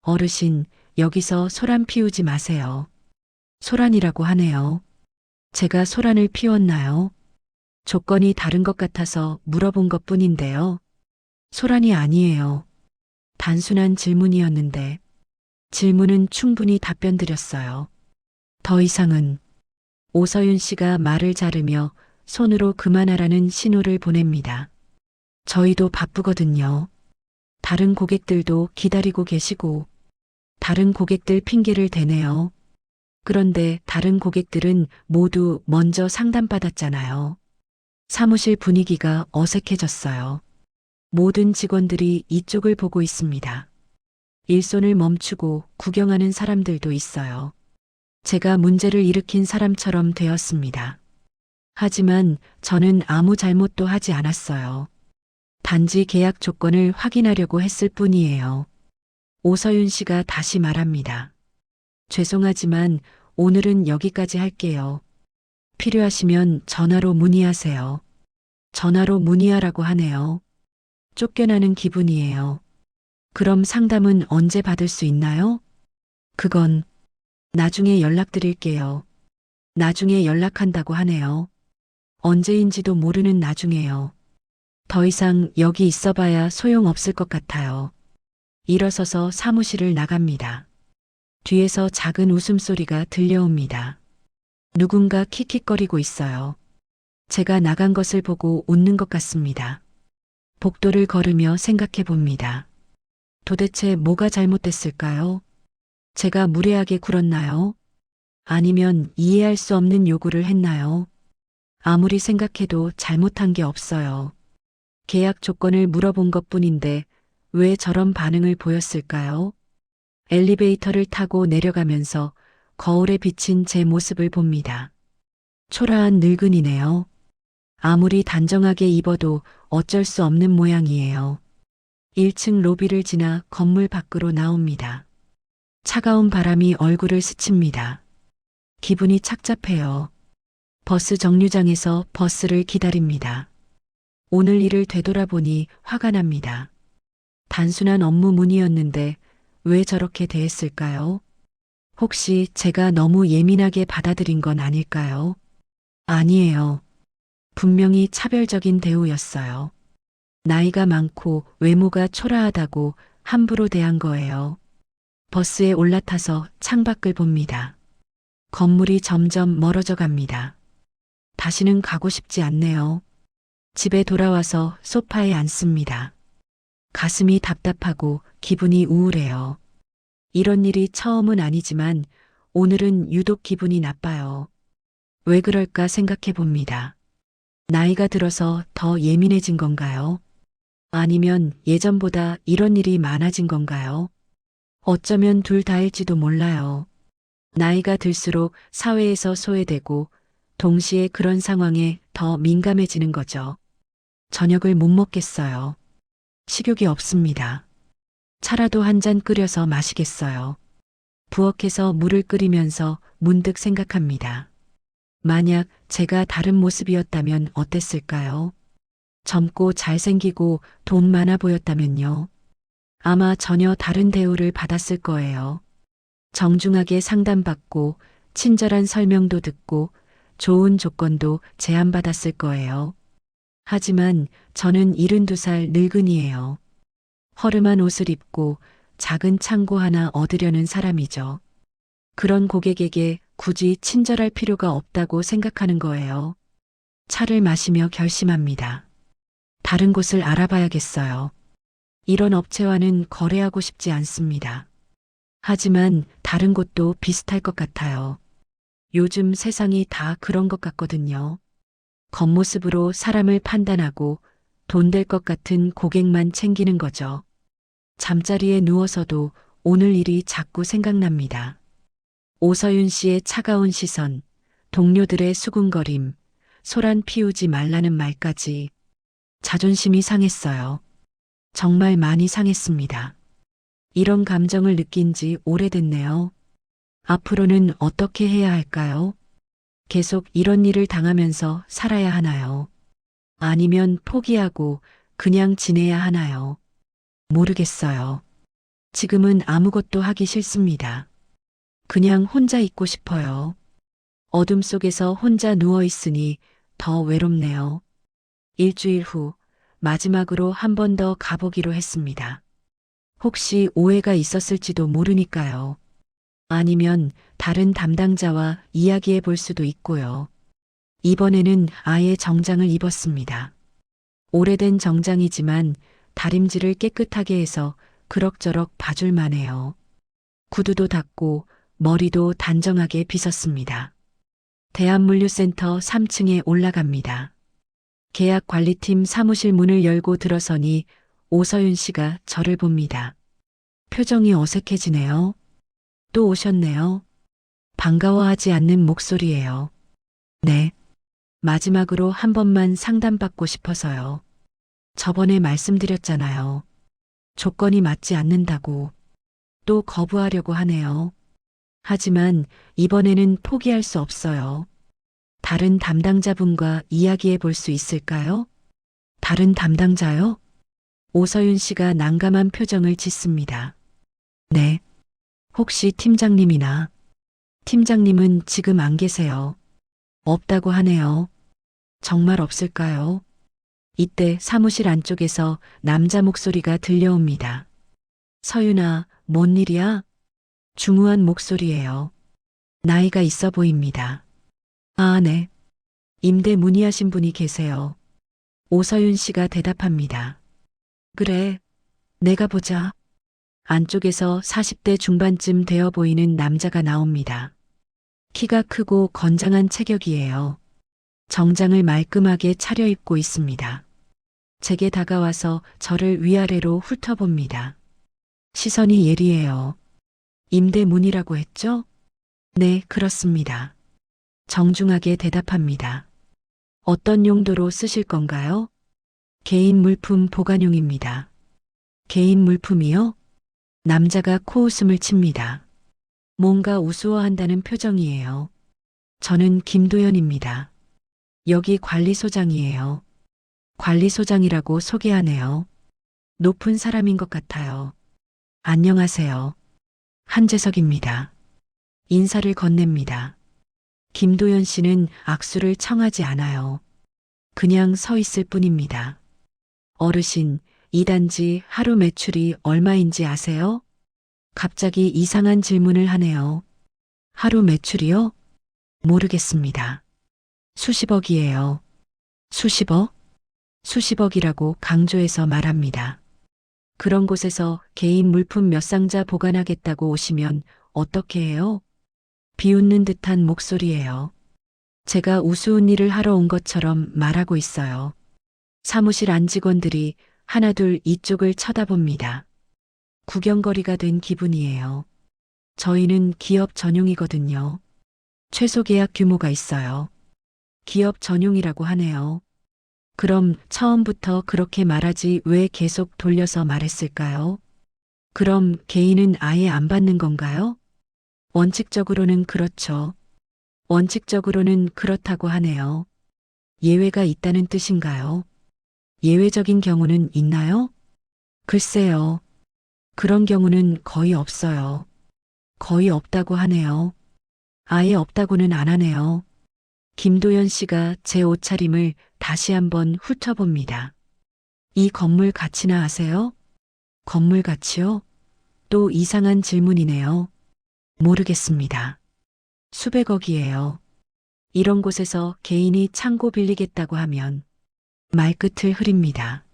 어르신, 여기서 소란 피우지 마세요. 소란이라고 하네요. 제가 소란을 피웠나요? 조건이 다른 것 같아서 물어본 것 뿐인데요. 소란이 아니에요. 단순한 질문이었는데 질문은 충분히 답변 드렸어요. 더 이상은 오서윤 씨가 말을 자르며 손으로 그만하라는 신호를 보냅니다. 저희도 바쁘거든요. 다른 고객들도 기다리고 계시고 다른 고객들 핑계를 대네요. 그런데 다른 고객들은 모두 먼저 상담받았잖아요. 사무실 분위기가 어색해졌어요. 모든 직원들이 이쪽을 보고 있습니다. 일손을 멈추고 구경하는 사람들도 있어요. 제가 문제를 일으킨 사람처럼 되었습니다. 하지만 저는 아무 잘못도 하지 않았어요. 단지 계약 조건을 확인하려고 했을 뿐이에요. 오서윤 씨가 다시 말합니다. 죄송하지만 오늘은 여기까지 할게요. 필요하시면 전화로 문의하세요. 전화로 문의하라고 하네요. 쫓겨나는 기분이에요. 그럼 상담은 언제 받을 수 있나요? 그건 나중에 연락드릴게요. 나중에 연락한다고 하네요. 언제인지도 모르는 나중에요. 더 이상 여기 있어봐야 소용없을 것 같아요. 일어서서 사무실을 나갑니다. 뒤에서 작은 웃음소리가 들려옵니다. 누군가 킥킥거리고 있어요. 제가 나간 것을 보고 웃는 것 같습니다. 복도를 걸으며 생각해 봅니다. 도대체 뭐가 잘못됐을까요? 제가 무례하게 굴었나요? 아니면 이해할 수 없는 요구를 했나요? 아무리 생각해도 잘못한 게 없어요. 계약 조건을 물어본 것 뿐인데 왜 저런 반응을 보였을까요? 엘리베이터를 타고 내려가면서 거울에 비친 제 모습을 봅니다. 초라한 늙은이네요. 아무리 단정하게 입어도 어쩔 수 없는 모양이에요. 1층 로비를 지나 건물 밖으로 나옵니다. 차가운 바람이 얼굴을 스칩니다. 기분이 착잡해요. 버스 정류장에서 버스를 기다립니다. 오늘 일을 되돌아보니 화가 납니다. 단순한 업무 문의였는데 왜 저렇게 대했을까요? 혹시 제가 너무 예민하게 받아들인 건 아닐까요? 아니에요. 분명히 차별적인 대우였어요. 나이가 많고 외모가 초라하다고 함부로 대한 거예요. 버스에 올라타서 창밖을 봅니다. 건물이 점점 멀어져 갑니다. 다시는 가고 싶지 않네요. 집에 돌아와서 소파에 앉습니다. 가슴이 답답하고 기분이 우울해요. 이런 일이 처음은 아니지만 오늘은 유독 기분이 나빠요. 왜 그럴까 생각해 봅니다. 나이가 들어서 더 예민해진 건가요? 아니면 예전보다 이런 일이 많아진 건가요? 어쩌면 둘 다일지도 몰라요. 나이가 들수록 사회에서 소외되고 동시에 그런 상황에 더 민감해지는 거죠. 저녁을 못 먹겠어요. 식욕이 없습니다. 차라도 한 잔 끓여서 마시겠어요. 부엌에서 물을 끓이면서 문득 생각합니다. 만약 제가 다른 모습이었다면 어땠을까요? 젊고 잘생기고 돈 많아 보였다면요. 아마 전혀 다른 대우를 받았을 거예요. 정중하게 상담받고 친절한 설명도 듣고 좋은 조건도 제안받았을 거예요. 하지만 저는 72살 늙은이에요. 허름한 옷을 입고 작은 창고 하나 얻으려는 사람이죠. 그런 고객에게 굳이 친절할 필요가 없다고 생각하는 거예요. 차를 마시며 결심합니다. 다른 곳을 알아봐야겠어요. 이런 업체와는 거래하고 싶지 않습니다. 하지만 다른 곳도 비슷할 것 같아요. 요즘 세상이 다 그런 것 같거든요. 겉모습으로 사람을 판단하고 돈 될 것 같은 고객만 챙기는 거죠. 잠자리에 누워서도 오늘 일이 자꾸 생각납니다. 오서윤 씨의 차가운 시선, 동료들의 수군거림, 소란 피우지 말라는 말까지 자존심이 상했어요. 정말 많이 상했습니다. 이런 감정을 느낀 지 오래됐네요. 앞으로는 어떻게 해야 할까요? 계속 이런 일을 당하면서 살아야 하나요? 아니면 포기하고 그냥 지내야 하나요? 모르겠어요. 지금은 아무것도 하기 싫습니다. 그냥 혼자 있고 싶어요. 어둠 속에서 혼자 누워 있으니 더 외롭네요. 일주일 후 마지막으로 한 번 더 가보기로 했습니다. 혹시 오해가 있었을지도 모르니까요. 아니면 다른 담당자와 이야기해 볼 수도 있고요. 이번에는 아예 정장을 입었습니다. 오래된 정장이지만 다림질을 깨끗하게 해서 그럭저럭 봐줄 만해요. 구두도 닦고 머리도 단정하게 빗었습니다. 대한물류센터 3층에 올라갑니다. 계약관리팀 사무실 문을 열고 들어서니 오서윤 씨가 저를 봅니다. 표정이 어색해지네요. 또 오셨네요. 반가워하지 않는 목소리예요. 네. 마지막으로 한 번만 상담받고 싶어서요. 저번에 말씀드렸잖아요. 조건이 맞지 않는다고. 또 거부하려고 하네요. 하지만 이번에는 포기할 수 없어요. 다른 담당자분과 이야기해 볼 수 있을까요? 다른 담당자요? 오서윤 씨가 난감한 표정을 짓습니다. 네. 혹시 팀장님이나 팀장님은 지금 안 계세요. 없다고 하네요. 정말 없을까요? 이때 사무실 안쪽에서 남자 목소리가 들려옵니다. 서윤아, 뭔 일이야? 중후한 목소리예요. 나이가 있어 보입니다. 아, 네. 임대 문의하신 분이 계세요. 오서윤 씨가 대답합니다. 그래, 내가 보자. 안쪽에서 40대 중반쯤 되어 보이는 남자가 나옵니다. 키가 크고 건장한 체격이에요. 정장을 말끔하게 차려입고 있습니다. 제게 다가와서 저를 위아래로 훑어봅니다. 시선이 예리해요. 임대문이라고 했죠? 네, 그렇습니다. 정중하게 대답합니다. 어떤 용도로 쓰실 건가요? 개인 물품 보관용입니다. 개인 물품이요? 남자가 코웃음을 칩니다. 뭔가 우스워한다는 표정이에요. 저는 김도연입니다. 여기 관리소장이에요. 관리소장이라고 소개하네요. 높은 사람인 것 같아요. 안녕하세요. 한재석입니다. 인사를 건넵니다. 김도연 씨는 악수를 청하지 않아요. 그냥 서 있을 뿐입니다. 어르신, 이 단지 하루 매출이 얼마인지 아세요? 갑자기 이상한 질문을 하네요. 하루 매출이요? 모르겠습니다. 수십억이에요. 수십억? 수십억이라고 강조해서 말합니다. 그런 곳에서 개인 물품 몇 상자 보관하겠다고 오시면 어떻게 해요? 비웃는 듯한 목소리예요. 제가 우스운 일을 하러 온 것처럼 말하고 있어요. 사무실 안 직원들이 하나둘 이쪽을 쳐다봅니다. 구경거리가 된 기분이에요. 저희는 기업 전용이거든요. 최소 계약 규모가 있어요. 기업 전용이라고 하네요. 그럼 처음부터 그렇게 말하지 왜 계속 돌려서 말했을까요? 그럼 개인은 아예 안 받는 건가요? 원칙적으로는 그렇죠. 원칙적으로는 그렇다고 하네요. 예외가 있다는 뜻인가요? 예외적인 경우는 있나요? 글쎄요. 그런 경우는 거의 없어요. 거의 없다고 하네요. 아예 없다고는 안 하네요. 김도연 씨가 제 옷차림을 다시 한번 훑어봅니다. 이 건물 가치나 아세요? 건물 가치요? 또 이상한 질문이네요. 모르겠습니다. 수백억이에요. 이런 곳에서 개인이 창고 빌리겠다고 하면 말끝을 흐립니다.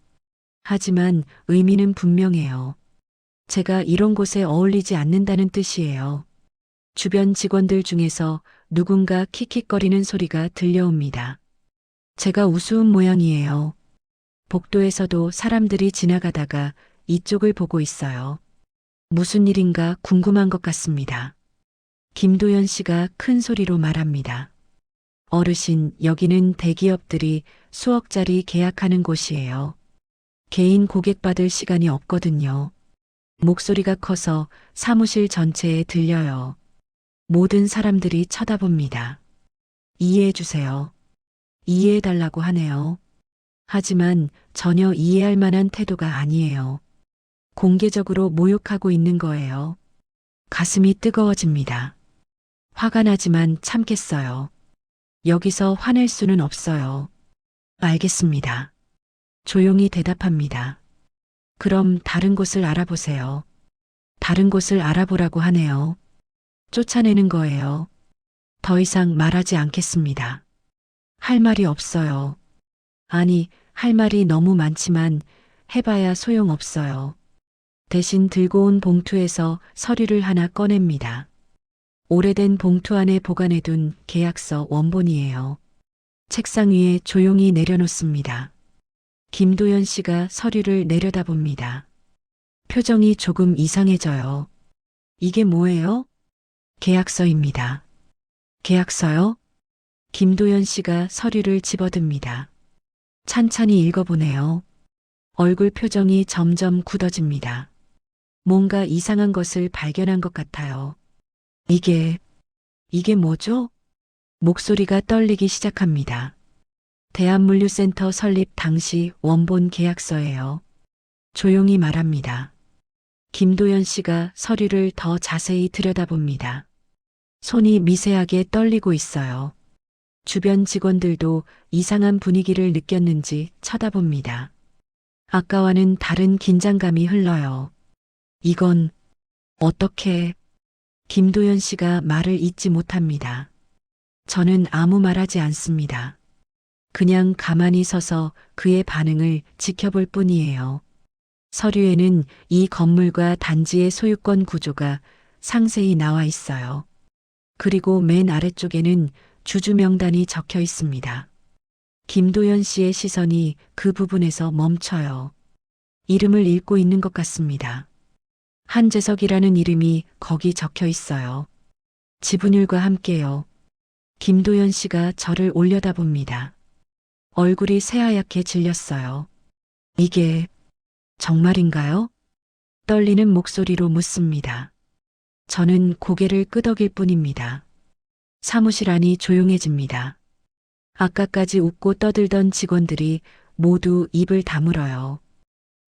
하지만 의미는 분명해요. 제가 이런 곳에 어울리지 않는다는 뜻이에요. 주변 직원들 중에서 누군가 킥킥거리는 소리가 들려옵니다. 제가 우스운 모양이에요. 복도에서도 사람들이 지나가다가 이쪽을 보고 있어요. 무슨 일인가 궁금한 것 같습니다. 김도연 씨가 큰 소리로 말합니다. 어르신, 여기는 대기업들이 수억짜리 계약하는 곳이에요. 개인 고객 받을 시간이 없거든요. 목소리가 커서 사무실 전체에 들려요. 모든 사람들이 쳐다봅니다. 이해해 주세요. 이해해 달라고 하네요. 하지만 전혀 이해할 만한 태도가 아니에요. 공개적으로 모욕하고 있는 거예요. 가슴이 뜨거워집니다. 화가 나지만 참겠어요. 여기서 화낼 수는 없어요. 알겠습니다. 조용히 대답합니다. 그럼 다른 곳을 알아보세요. 다른 곳을 알아보라고 하네요. 쫓아내는 거예요. 더 이상 말하지 않겠습니다. 할 말이 없어요. 아니, 할 말이 너무 많지만 해봐야 소용없어요. 대신 들고 온 봉투에서 서류를 하나 꺼냅니다. 오래된 봉투 안에 보관해둔 계약서 원본이에요. 책상 위에 조용히 내려놓습니다. 김도연 씨가 서류를 내려다봅니다. 표정이 조금 이상해져요. 이게 뭐예요? 계약서입니다. 계약서요? 김도연 씨가 서류를 집어듭니다. 찬찬히 읽어보네요. 얼굴 표정이 점점 굳어집니다. 뭔가 이상한 것을 발견한 것 같아요. 이게 뭐죠? 목소리가 떨리기 시작합니다. 대한물류센터 설립 당시 원본 계약서예요. 조용히 말합니다. 김도연 씨가 서류를 더 자세히 들여다봅니다. 손이 미세하게 떨리고 있어요. 주변 직원들도 이상한 분위기를 느꼈는지 쳐다봅니다. 아까와는 다른 긴장감이 흘러요. 이건 어떻게... 김도연 씨가 말을 잇지 못합니다. 저는 아무 말하지 않습니다. 그냥 가만히 서서 그의 반응을 지켜볼 뿐이에요. 서류에는 이 건물과 단지의 소유권 구조가 상세히 나와 있어요. 그리고 맨 아래쪽에는 주주 명단이 적혀 있습니다. 김도연 씨의 시선이 그 부분에서 멈춰요. 이름을 읽고 있는 것 같습니다. 한재석이라는 이름이 거기 적혀 있어요. 지분율과 함께요. 김도연 씨가 저를 올려다봅니다. 얼굴이 새하얗게 질렸어요. 이게 정말인가요? 떨리는 목소리로 묻습니다. 저는 고개를 끄덕일 뿐입니다. 사무실 안이 조용해집니다. 아까까지 웃고 떠들던 직원들이 모두 입을 다물어요.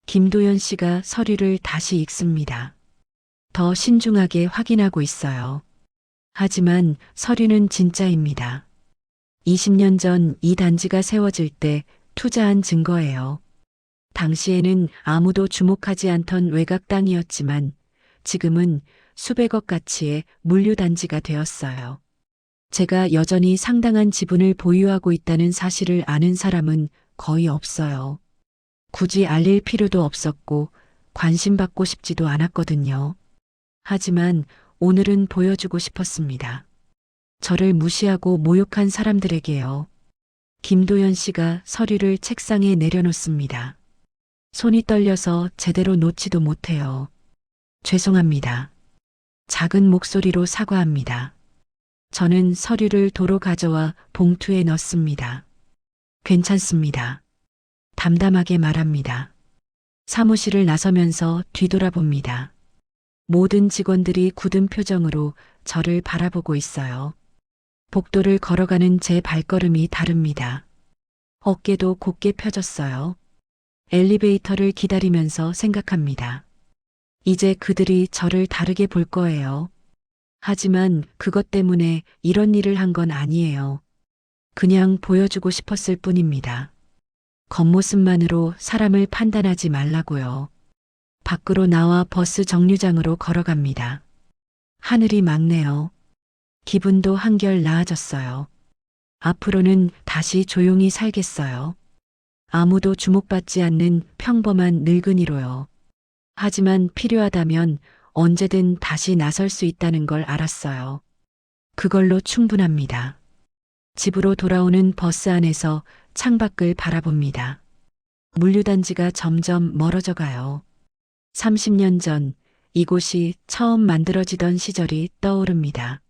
김도연 씨가 서류를 다시 읽습니다. 더 신중하게 확인하고 있어요. 하지만 서류는 진짜입니다. 20년 전 이 단지가 세워질 때 투자한 증거예요. 당시에는 아무도 주목하지 않던 외곽 땅이었지만 지금은 수백억 가치의 물류단지가 되었어요. 제가 여전히 상당한 지분을 보유하고 있다는 사실을 아는 사람은 거의 없어요. 굳이 알릴 필요도 없었고 관심받고 싶지도 않았거든요. 하지만 오늘은 보여주고 싶었습니다. 저를 무시하고 모욕한 사람들에게요. 김도연 씨가 서류를 책상에 내려놓습니다. 손이 떨려서 제대로 놓지도 못해요. 죄송합니다. 작은 목소리로 사과합니다. 저는 서류를 도로 가져와 봉투에 넣습니다. 괜찮습니다. 담담하게 말합니다. 사무실을 나서면서 뒤돌아봅니다. 모든 직원들이 굳은 표정으로 저를 바라보고 있어요. 복도를 걸어가는 제 발걸음이 다릅니다. 어깨도 곧게 펴졌어요. 엘리베이터를 기다리면서 생각합니다. 이제 그들이 저를 다르게 볼 거예요. 하지만 그것 때문에 이런 일을 한 건 아니에요. 그냥 보여주고 싶었을 뿐입니다. 겉모습만으로 사람을 판단하지 말라고요. 밖으로 나와 버스 정류장으로 걸어갑니다. 하늘이 맑네요. 기분도 한결 나아졌어요. 앞으로는 다시 조용히 살겠어요. 아무도 주목받지 않는 평범한 늙은이로요. 하지만 필요하다면 언제든 다시 나설 수 있다는 걸 알았어요. 그걸로 충분합니다. 집으로 돌아오는 버스 안에서 창밖을 바라봅니다. 물류단지가 점점 멀어져 가요. 30년 전 이곳이 처음 만들어지던 시절이 떠오릅니다.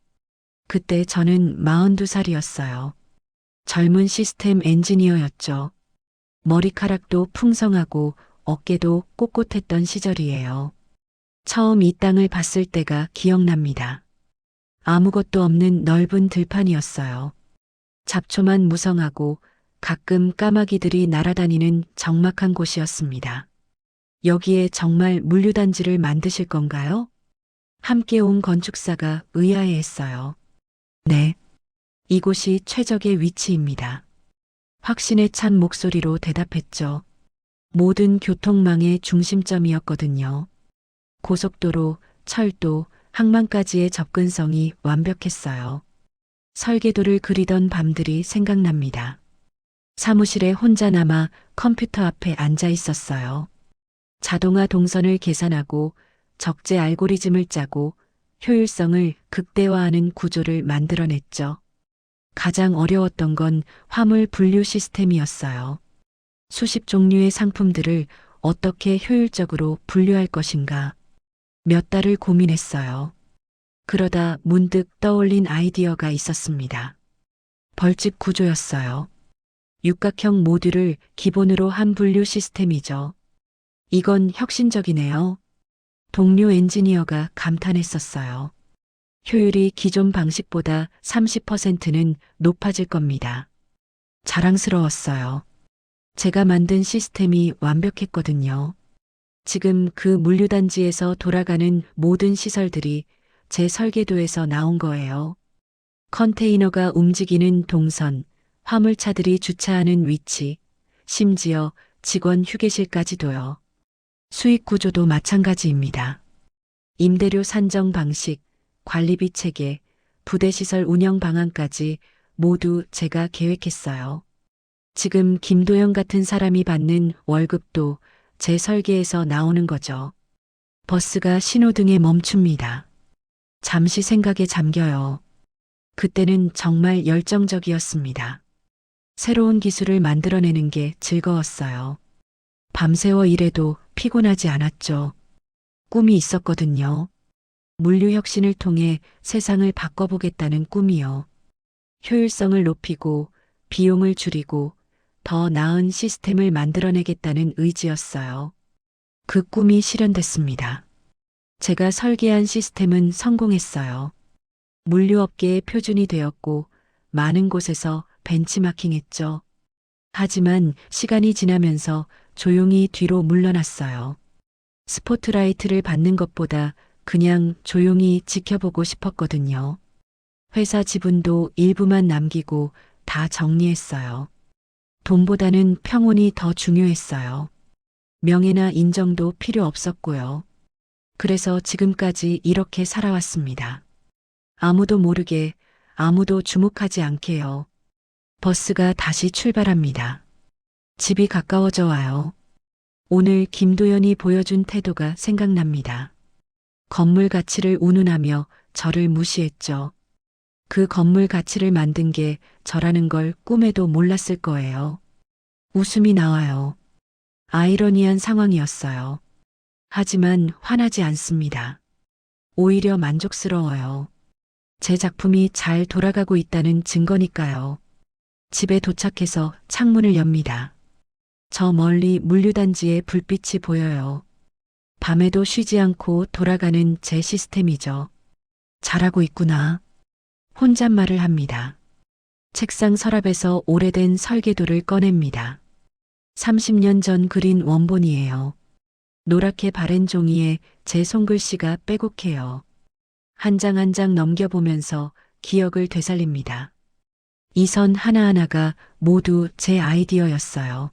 그때 저는 42살이었어요. 젊은 시스템 엔지니어였죠. 머리카락도 풍성하고 어깨도 꼿꼿했던 시절이에요. 처음 이 땅을 봤을 때가 기억납니다. 아무것도 없는 넓은 들판이었어요. 잡초만 무성하고 가끔 까마귀들이 날아다니는 적막한 곳이었습니다. 여기에 정말 물류단지를 만드실 건가요? 함께 온 건축사가 의아해했어요. 네. 이곳이 최적의 위치입니다. 확신에 찬 목소리로 대답했죠. 모든 교통망의 중심점이었거든요. 고속도로, 철도, 항만까지의 접근성이 완벽했어요. 설계도를 그리던 밤들이 생각납니다. 사무실에 혼자 남아 컴퓨터 앞에 앉아 있었어요. 자동화 동선을 계산하고 적재 알고리즘을 짜고 효율성을 극대화하는 구조를 만들어냈죠. 가장 어려웠던 건 화물 분류 시스템이었어요. 수십 종류의 상품들을 어떻게 효율적으로 분류할 것인가 몇 달을 고민했어요. 그러다 문득 떠올린 아이디어가 있었습니다. 벌집 구조였어요. 육각형 모듈을 기본으로 한 분류 시스템이죠. 이건 혁신적이네요. 동료 엔지니어가 감탄했었어요. 효율이 기존 방식보다 30%는 높아질 겁니다. 자랑스러웠어요. 제가 만든 시스템이 완벽했거든요. 지금 그 물류단지에서 돌아가는 모든 시설들이 제 설계도에서 나온 거예요. 컨테이너가 움직이는 동선, 화물차들이 주차하는 위치, 심지어 직원 휴게실까지도요. 수익 구조도 마찬가지입니다. 임대료 산정 방식, 관리비 체계, 부대시설 운영 방안까지 모두 제가 계획했어요. 지금 김도영 같은 사람이 받는 월급도 제 설계에서 나오는 거죠. 버스가 신호등에 멈춥니다. 잠시 생각에 잠겨요. 그때는 정말 열정적이었습니다. 새로운 기술을 만들어내는 게 즐거웠어요. 밤새워 일해도 피곤하지 않았죠. 꿈이 있었거든요. 물류 혁신을 통해 세상을 바꿔보겠다는 꿈이요. 효율성을 높이고 비용을 줄이고 더 나은 시스템을 만들어내겠다는 의지였어요. 그 꿈이 실현됐습니다. 제가 설계한 시스템은 성공했어요. 물류업계의 표준이 되었고 많은 곳에서 벤치마킹했죠. 하지만 시간이 지나면서 조용히 뒤로 물러났어요. 스포트라이트를 받는 것보다 그냥 조용히 지켜보고 싶었거든요. 회사 지분도 일부만 남기고 다 정리했어요. 돈보다는 평온이 더 중요했어요. 명예나 인정도 필요 없었고요. 그래서 지금까지 이렇게 살아왔습니다. 아무도 모르게, 아무도 주목하지 않게요. 버스가 다시 출발합니다. 집이 가까워져 와요. 오늘 김도연이 보여준 태도가 생각납니다. 건물 가치를 운운하며 저를 무시했죠. 그 건물 가치를 만든 게 저라는 걸 꿈에도 몰랐을 거예요. 웃음이 나와요. 아이러니한 상황이었어요. 하지만 화나지 않습니다. 오히려 만족스러워요. 제 작품이 잘 돌아가고 있다는 증거니까요. 집에 도착해서 창문을 엽니다. 저 멀리 물류단지의 불빛이 보여요. 밤에도 쉬지 않고 돌아가는 제 시스템이죠. 잘하고 있구나. 혼잣말을 합니다. 책상 서랍에서 오래된 설계도를 꺼냅니다. 30년 전 그린 원본이에요. 노랗게 바랜 종이에 제 손글씨가 빼곡해요. 한 장 한 장 넘겨보면서 기억을 되살립니다. 이 선 하나하나가 모두 제 아이디어였어요.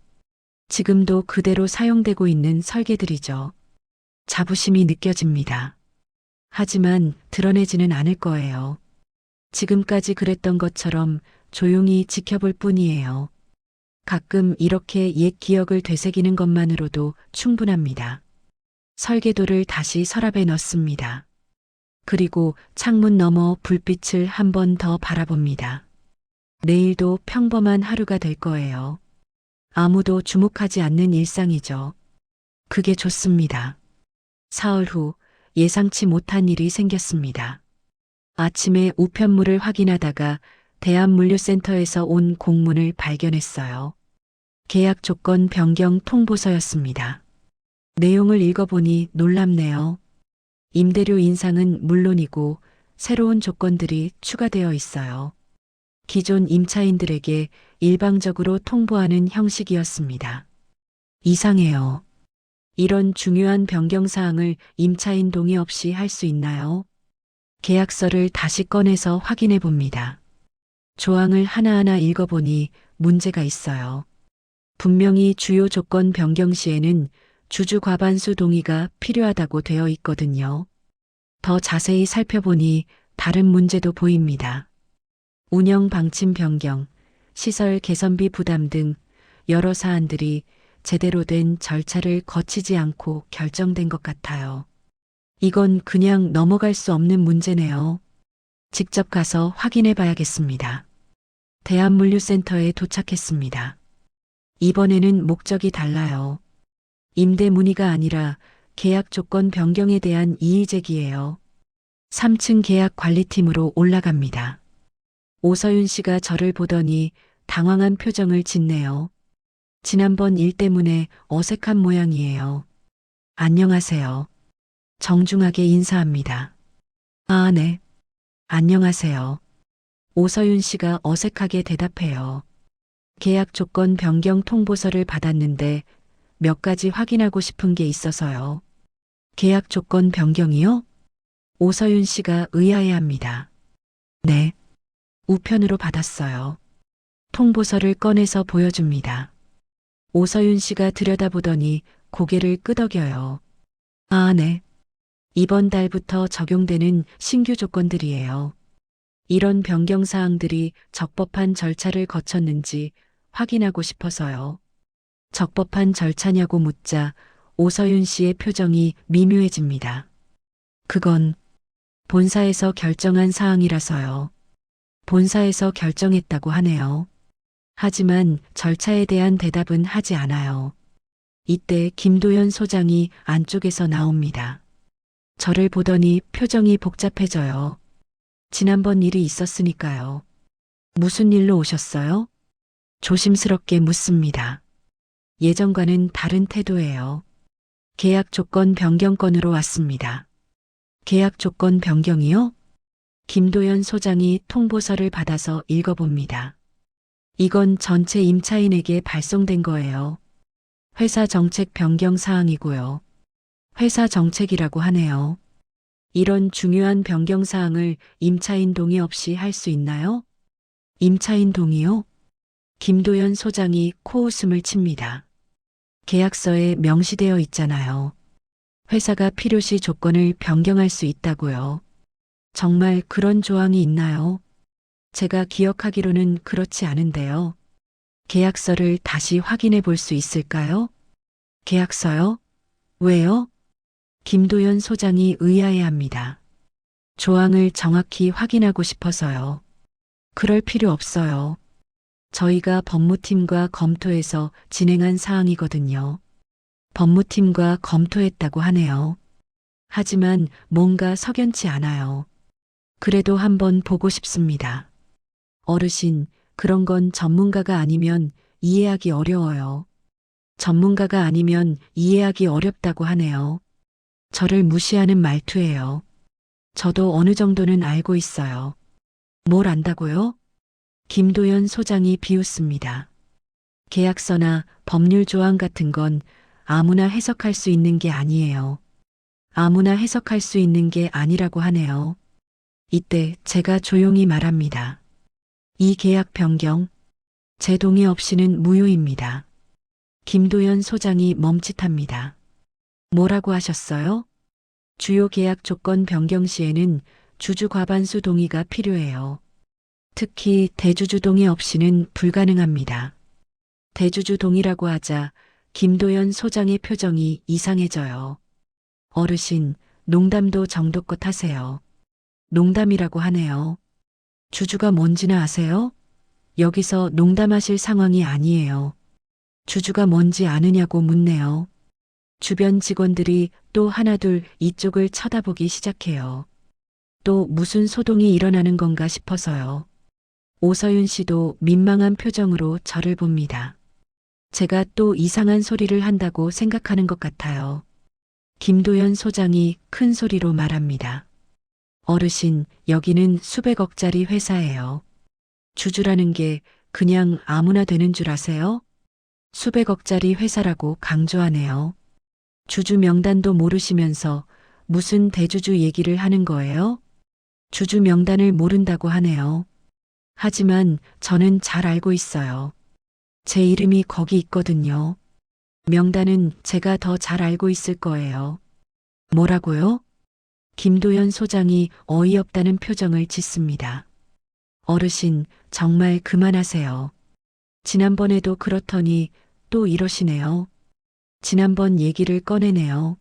지금도 그대로 사용되고 있는 설계들이죠. 자부심이 느껴집니다. 하지만 드러내지는 않을 거예요. 지금까지 그랬던 것처럼 조용히 지켜볼 뿐이에요. 가끔 이렇게 옛 기억을 되새기는 것만으로도 충분합니다. 설계도를 다시 서랍에 넣습니다. 그리고 창문 너머 불빛을 한 번 더 바라봅니다. 내일도 평범한 하루가 될 거예요. 아무도 주목하지 않는 일상이죠. 그게 좋습니다. 사흘 후 예상치 못한 일이 생겼습니다. 아침에 우편물을 확인하다가 대한물류센터에서 온 공문을 발견했어요. 계약 조건 변경 통보서였습니다. 내용을 읽어보니 놀랍네요. 임대료 인상은 물론이고 새로운 조건들이 추가되어 있어요. 기존 임차인들에게 일방적으로 통보하는 형식이었습니다. 이상해요. 이런 중요한 변경 사항을 임차인 동의 없이 할 수 있나요? 계약서를 다시 꺼내서 확인해 봅니다. 조항을 하나하나 읽어보니 문제가 있어요. 분명히 주요 조건 변경 시에는 주주 과반수 동의가 필요하다고 되어 있거든요. 더 자세히 살펴보니 다른 문제도 보입니다. 운영 방침 변경, 시설 개선비 부담 등 여러 사안들이 제대로 된 절차를 거치지 않고 결정된 것 같아요. 이건 그냥 넘어갈 수 없는 문제네요. 직접 가서 확인해 봐야겠습니다. 대한물류센터에 도착했습니다. 이번에는 목적이 달라요. 임대 문의가 아니라 계약 조건 변경에 대한 이의 제기예요. 3층 계약 관리팀으로 올라갑니다. 오서윤 씨가 저를 보더니 당황한 표정을 짓네요. 지난번 일 때문에 어색한 모양이에요. 안녕하세요. 정중하게 인사합니다. 아, 네. 안녕하세요. 오서윤 씨가 어색하게 대답해요. 계약 조건 변경 통보서를 받았는데 몇 가지 확인하고 싶은 게 있어서요. 계약 조건 변경이요? 오서윤 씨가 의아해합니다. 네. 우편으로 받았어요. 통보서를 꺼내서 보여줍니다. 오서윤 씨가 들여다보더니 고개를 끄덕여요. 아, 네. 이번 달부터 적용되는 신규 조건들이에요. 이런 변경 사항들이 적법한 절차를 거쳤는지 확인하고 싶어서요. 적법한 절차냐고 묻자 오서윤 씨의 표정이 미묘해집니다. 그건 본사에서 결정한 사항이라서요. 본사에서 결정했다고 하네요. 하지만 절차에 대한 대답은 하지 않아요. 이때 김도연 소장이 안쪽에서 나옵니다. 저를 보더니 표정이 복잡해져요. 지난번 일이 있었으니까요. 무슨 일로 오셨어요? 조심스럽게 묻습니다. 예전과는 다른 태도예요. 계약 조건 변경 건으로 왔습니다. 계약 조건 변경이요? 김도연 소장이 통보서를 받아서 읽어봅니다. 이건 전체 임차인에게 발송된 거예요. 회사 정책 변경 사항이고요. 회사 정책이라고 하네요. 이런 중요한 변경 사항을 임차인 동의 없이 할 수 있나요? 임차인 동의요? 김도연 소장이 코웃음을 칩니다. 계약서에 명시되어 있잖아요. 회사가 필요시 조건을 변경할 수 있다고요. 정말 그런 조항이 있나요? 제가 기억하기로는 그렇지 않은데요. 계약서를 다시 확인해 볼 수 있을까요? 계약서요? 왜요? 김도연 소장이 의아해합니다. 조항을 정확히 확인하고 싶어서요. 그럴 필요 없어요. 저희가 법무팀과 검토해서 진행한 사항이거든요. 법무팀과 검토했다고 하네요. 하지만 뭔가 석연치 않아요. 그래도 한번 보고 싶습니다. 어르신, 그런 건 전문가가 아니면 이해하기 어려워요. 전문가가 아니면 이해하기 어렵다고 하네요. 저를 무시하는 말투예요. 저도 어느 정도는 알고 있어요. 뭘 안다고요? 김도연 소장이 비웃습니다. 계약서나 법률 조항 같은 건 아무나 해석할 수 있는 게 아니에요. 아무나 해석할 수 있는 게 아니라고 하네요. 이때 제가 조용히 말합니다. 이 계약 변경, 제 동의 없이는 무효입니다. 김도연 소장이 멈칫합니다. 뭐라고 하셨어요? 주요 계약 조건 변경 시에는 주주 과반수 동의가 필요해요. 특히 대주주 동의 없이는 불가능합니다. 대주주 동이라고 하자 김도연 소장의 표정이 이상해져요. 어르신, 농담도 정도껏 하세요. 농담이라고 하네요. 주주가 뭔지나 아세요? 여기서 농담하실 상황이 아니에요. 주주가 뭔지 아느냐고 묻네요. 주변 직원들이 또 하나둘 이쪽을 쳐다보기 시작해요. 또 무슨 소동이 일어나는 건가 싶어서요. 오서윤 씨도 민망한 표정으로 저를 봅니다. 제가 또 이상한 소리를 한다고 생각하는 것 같아요. 김도연 소장이 큰 소리로 말합니다. 어르신, 여기는 수백억짜리 회사예요. 주주라는 게 그냥 아무나 되는 줄 아세요? 수백억짜리 회사라고 강조하네요. 주주 명단도 모르시면서 무슨 대주주 얘기를 하는 거예요? 주주 명단을 모른다고 하네요. 하지만 저는 잘 알고 있어요. 제 이름이 거기 있거든요. 명단은 제가 더 잘 알고 있을 거예요. 뭐라고요? 김도연 소장이 어이없다는 표정을 짓습니다. 어르신, 정말 그만하세요. 지난번에도 그렇더니 또 이러시네요. 지난번 얘기를 꺼내네요.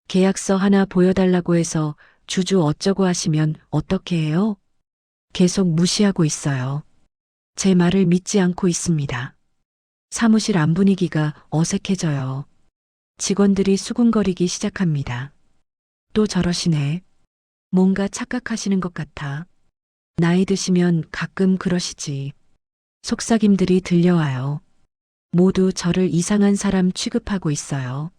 계약서 하나 보여달라고 해서 주주 어쩌고 하시면 어떻게 해요? 계속 무시하고 있어요. 제 말을 믿지 않고 있습니다. 사무실 안 분위기가 어색해져요. 직원들이 수군거리기 시작합니다. 또 저러시네. 뭔가 착각하시는 것 같아. 나이 드시면 가끔 그러시지. 속삭임들이 들려와요. 모두 저를 이상한 사람 취급하고 있어요.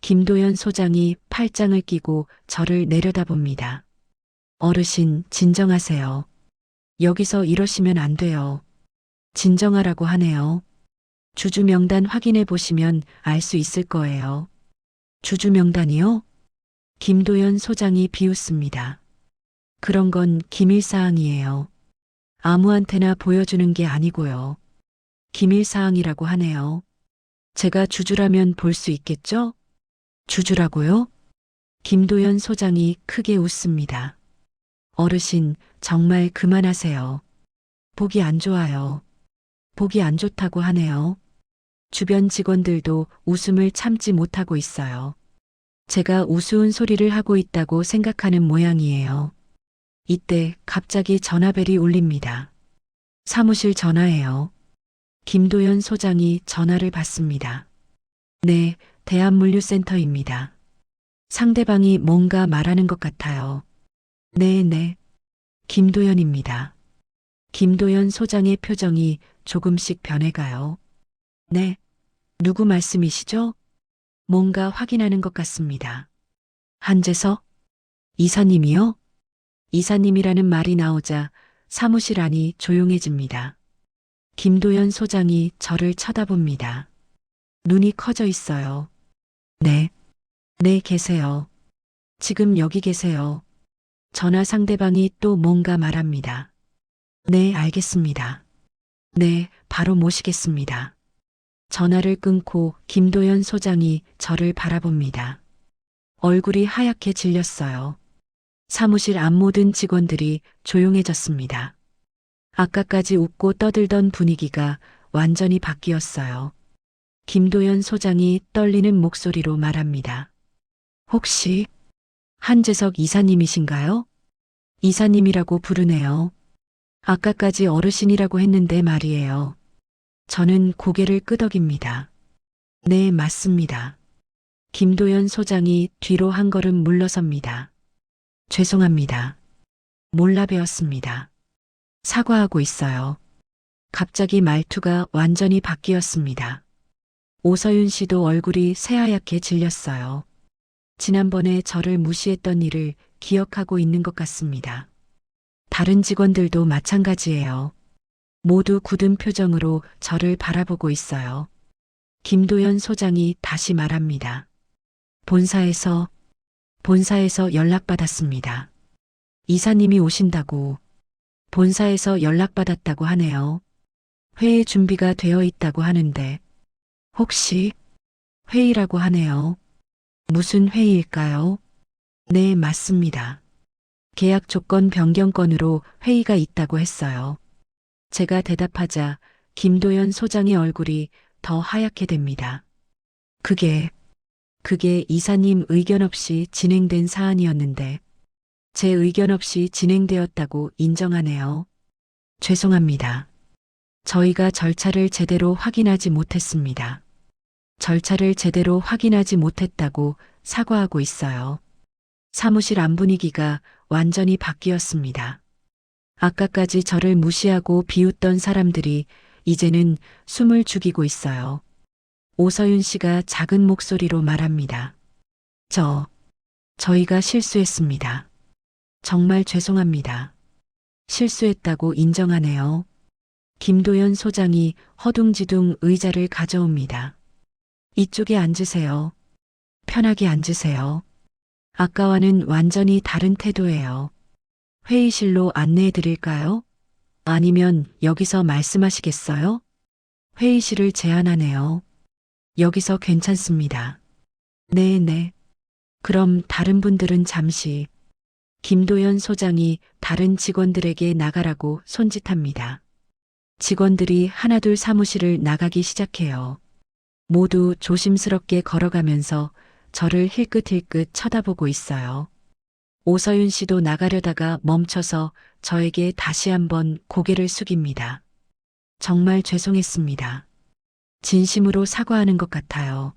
김도연 소장이 팔짱을 끼고 저를 내려다봅니다. 어르신, 진정하세요. 여기서 이러시면 안 돼요. 진정하라고 하네요. 주주 명단 확인해 보시면 알 수 있을 거예요. 주주 명단이요? 김도연 소장이 비웃습니다. 그런 건 기밀사항이에요. 아무한테나 보여주는 게 아니고요. 기밀사항이라고 하네요. 제가 주주라면 볼 수 있겠죠? 주주라고요? 김도연 소장이 크게 웃습니다. 어르신, 정말 그만하세요. 보기 안 좋아요. 보기 안 좋다고 하네요. 주변 직원들도 웃음을 참지 못하고 있어요. 제가 우스운 소리를 하고 있다고 생각하는 모양이에요. 이때 갑자기 전화벨이 울립니다. 사무실 전화예요. 김도연 소장이 전화를 받습니다. 네, 대한물류센터입니다. 상대방이 뭔가 말하는 것 같아요. 네. 김도연입니다. 김도연 소장의 표정이 조금씩 변해가요. 네, 누구 말씀이시죠? 뭔가 확인하는 것 같습니다. 한재석? 이사님이요? 이사님이라는 말이 나오자 사무실 안이 조용해집니다. 김도연 소장이 저를 쳐다봅니다. 눈이 커져 있어요. 네, 계세요. 지금 여기 계세요. 전화 상대방이 또 뭔가 말합니다. 네, 알겠습니다. 네, 바로 모시겠습니다. 전화를 끊고 김도연 소장이 저를 바라봅니다. 얼굴이 하얗게 질렸어요. 사무실 앞 모든 직원들이 조용해졌습니다. 아까까지 웃고 떠들던 분위기가 완전히 바뀌었어요. 김도연 소장이 떨리는 목소리로 말합니다. 혹시 한재석 이사님이신가요? 이사님이라고 부르네요. 아까까지 어르신이라고 했는데 말이에요. 저는 고개를 끄덕입니다. 네, 맞습니다. 김도연 소장이 뒤로 한 걸음 물러섭니다. 죄송합니다. 몰라 뵈었습니다. 사과하고 있어요. 갑자기 말투가 완전히 바뀌었습니다. 오서윤 씨도 얼굴이 새하얗게 질렸어요. 지난번에 저를 무시했던 일을 기억하고 있는 것 같습니다. 다른 직원들도 마찬가지예요. 모두 굳은 표정으로 저를 바라보고 있어요. 김도연 소장이 다시 말합니다. 본사에서 연락받았습니다. 이사님이 오신다고 본사에서 연락받았다고 하네요. 회의 준비가 되어 있다고 하는데 혹시 회의라고 하네요. 무슨 회의일까요? 네, 맞습니다. 계약 조건 변경 건으로 회의가 있다고 했어요. 제가 대답하자 김도연 소장의 얼굴이 더 하얗게 됩니다. 그게 이사님 의견 없이 진행된 사안이었는데 제 의견 없이 진행되었다고 인정하네요. 죄송합니다. 저희가 절차를 제대로 확인하지 못했습니다. 절차를 제대로 확인하지 못했다고 사과하고 있어요. 사무실 안 분위기가 완전히 바뀌었습니다. 아까까지 저를 무시하고 비웃던 사람들이 이제는 숨을 죽이고 있어요. 오서윤 씨가 작은 목소리로 말합니다. 저희가 실수했습니다. 정말 죄송합니다. 실수했다고 인정하네요. 김도연 소장이 허둥지둥 의자를 가져옵니다. 이쪽에 앉으세요. 편하게 앉으세요. 아까와는 완전히 다른 태도예요. 회의실로 안내해 드릴까요? 아니면 여기서 말씀하시겠어요? 회의실을 제안하네요. 여기서 괜찮습니다. 네. 그럼 다른 분들은 잠시. 김도연 소장이 다른 직원들에게 나가라고 손짓합니다. 직원들이 하나둘 사무실을 나가기 시작해요. 모두 조심스럽게 걸어가면서 저를 힐끗힐끗 쳐다보고 있어요. 오서윤 씨도 나가려다가 멈춰서 저에게 다시 한번 고개를 숙입니다. 정말 죄송했습니다. 진심으로 사과하는 것 같아요.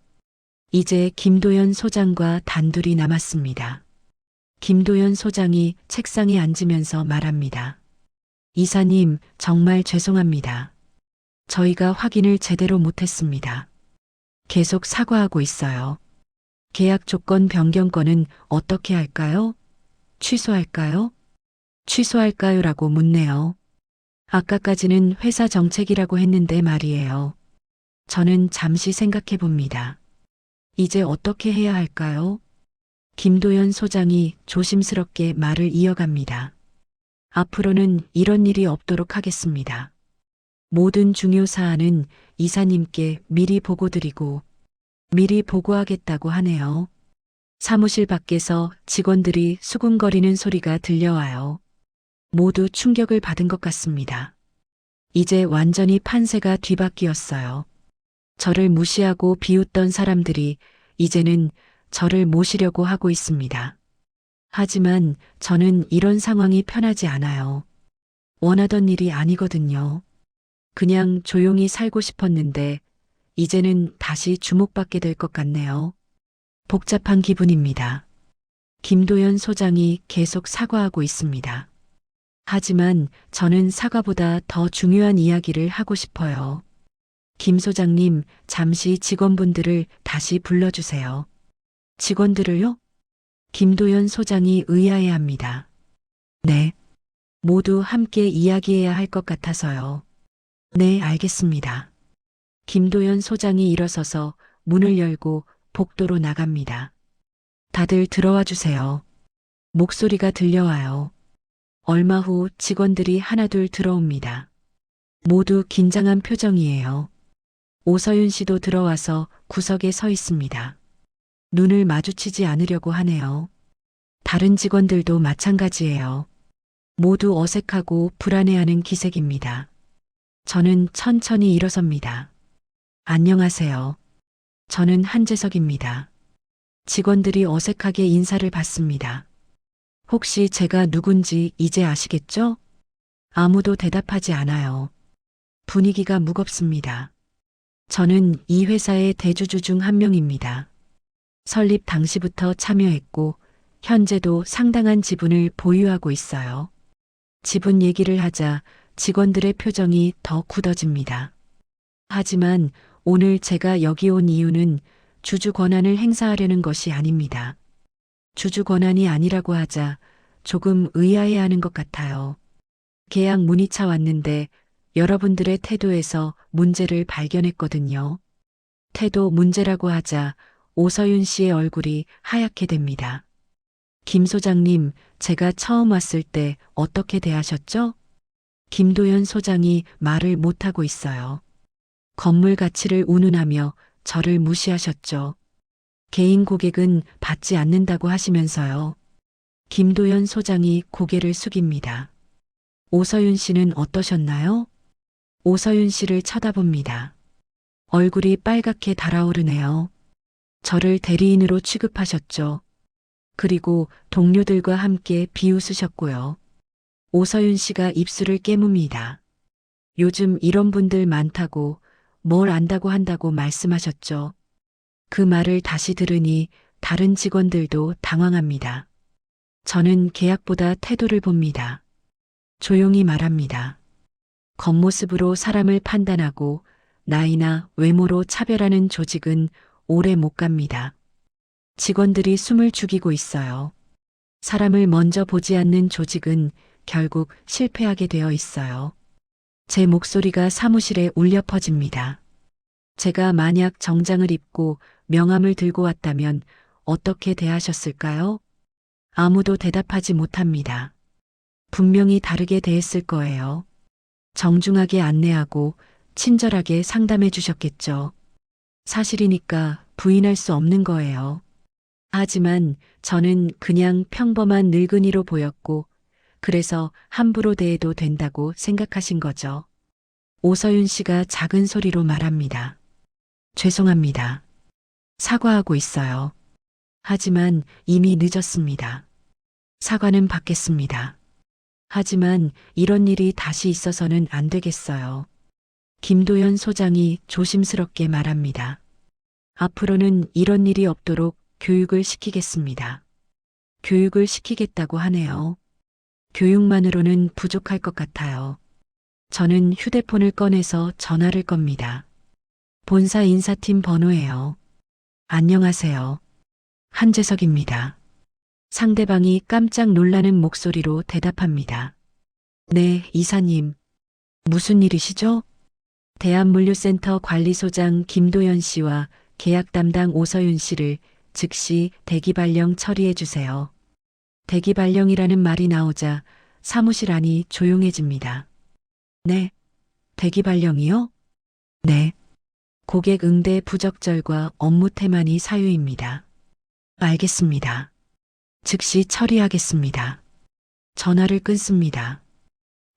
이제 김도연 소장과 단둘이 남았습니다. 김도연 소장이 책상에 앉으면서 말합니다. 이사님, 정말 죄송합니다. 저희가 확인을 제대로 못했습니다. 계속 사과하고 있어요. 계약 조건 변경권은 어떻게 할까요? 취소할까요? 취소할까요라고 묻네요. 아까까지는 회사 정책이라고 했는데 말이에요. 저는 잠시 생각해 봅니다. 이제 어떻게 해야 할까요? 김도연 소장이 조심스럽게 말을 이어갑니다. 앞으로는 이런 일이 없도록 하겠습니다. 모든 중요 사안은 이사님께 미리 보고드리고 미리 보고하겠다고 하네요. 사무실 밖에서 직원들이 수군거리는 소리가 들려와요. 모두 충격을 받은 것 같습니다. 이제 완전히 판세가 뒤바뀌었어요. 저를 무시하고 비웃던 사람들이 이제는 저를 모시려고 하고 있습니다. 하지만 저는 이런 상황이 편하지 않아요. 원하던 일이 아니거든요. 그냥 조용히 살고 싶었는데 이제는 다시 주목받게 될 것 같네요. 복잡한 기분입니다. 김도연 소장이 계속 사과하고 있습니다. 하지만 저는 사과보다 더 중요한 이야기를 하고 싶어요. 김 소장님, 잠시 직원분들을 다시 불러주세요. 직원들을요? 김도연 소장이 의아해합니다. 네. 모두 함께 이야기해야 할 것 같아서요. 네, 알겠습니다. 김도연 소장이 일어서서 문을 열고 복도로 나갑니다. 다들 들어와 주세요. 목소리가 들려와요. 얼마 후 직원들이 하나둘 들어옵니다. 모두 긴장한 표정이에요. 오서윤 씨도 들어와서 구석에 서 있습니다. 눈을 마주치지 않으려고 하네요. 다른 직원들도 마찬가지예요. 모두 어색하고 불안해하는 기색입니다. 저는 천천히 일어섭니다. 안녕하세요. 저는 한재석입니다. 직원들이 어색하게 인사를 받습니다. 혹시 제가 누군지 이제 아시겠죠? 아무도 대답하지 않아요. 분위기가 무겁습니다. 저는 이 회사의 대주주 중 한 명입니다. 설립 당시부터 참여했고 현재도 상당한 지분을 보유하고 있어요. 지분 얘기를 하자 직원들의 표정이 더 굳어집니다. 하지만 오늘 제가 여기 온 이유는 주주 권한을 행사하려는 것이 아닙니다. 주주 권한이 아니라고 하자 조금 의아해하는 것 같아요. 계약 문의차 왔는데 여러분들의 태도에서 문제를 발견했거든요. 태도 문제라고 하자 오서윤 씨의 얼굴이 하얗게 됩니다. 김 소장님, 제가 처음 왔을 때 어떻게 대하셨죠? 김도연 소장이 말을 못하고 있어요. 건물 가치를 운운하며 저를 무시하셨죠. 개인 고객은 받지 않는다고 하시면서요. 김도연 소장이 고개를 숙입니다. 오서윤 씨는 어떠셨나요? 오서윤 씨를 쳐다봅니다. 얼굴이 빨갛게 달아오르네요. 저를 대리인으로 취급하셨죠. 그리고 동료들과 함께 비웃으셨고요. 오서윤 씨가 입술을 깨뭅니다. 요즘 이런 분들 많다고 뭘 안다고 한다고 말씀하셨죠. 그 말을 다시 들으니 다른 직원들도 당황합니다. 저는 계약보다 태도를 봅니다. 조용히 말합니다. 겉모습으로 사람을 판단하고 나이나 외모로 차별하는 조직은 오래 못 갑니다. 직원들이 숨을 죽이고 있어요. 사람을 먼저 보지 않는 조직은 결국 실패하게 되어 있어요. 제 목소리가 사무실에 울려 퍼집니다. 제가 만약 정장을 입고 명함을 들고 왔다면 어떻게 대하셨을까요? 아무도 대답하지 못합니다. 분명히 다르게 대했을 거예요. 정중하게 안내하고 친절하게 상담해 주셨겠죠. 사실이니까 부인할 수 없는 거예요. 하지만 저는 그냥 평범한 늙은이로 보였고, 그래서 함부로 대해도 된다고 생각하신 거죠. 오서윤 씨가 작은 소리로 말합니다. 죄송합니다. 사과하고 있어요. 하지만 이미 늦었습니다. 사과는 받겠습니다. 하지만 이런 일이 다시 있어서는 안 되겠어요. 김도연 소장이 조심스럽게 말합니다. 앞으로는 이런 일이 없도록 교육을 시키겠습니다. 교육을 시키겠다고 하네요. 교육만으로는 부족할 것 같아요. 저는 휴대폰을 꺼내서 전화를 겁니다. 본사 인사팀 번호예요. 안녕하세요. 한재석입니다. 상대방이 깜짝 놀라는 목소리로 대답합니다. 네, 이사님. 무슨 일이시죠? 대한물류센터 관리소장 김도연 씨와 계약 담당 오서윤 씨를 즉시 대기 발령 처리해 주세요. 대기 발령이라는 말이 나오자 사무실 안이 조용해집니다. 네, 대기 발령이요? 네. 고객 응대 부적절과 업무 태만이 사유입니다. 알겠습니다. 즉시 처리하겠습니다. 전화를 끊습니다.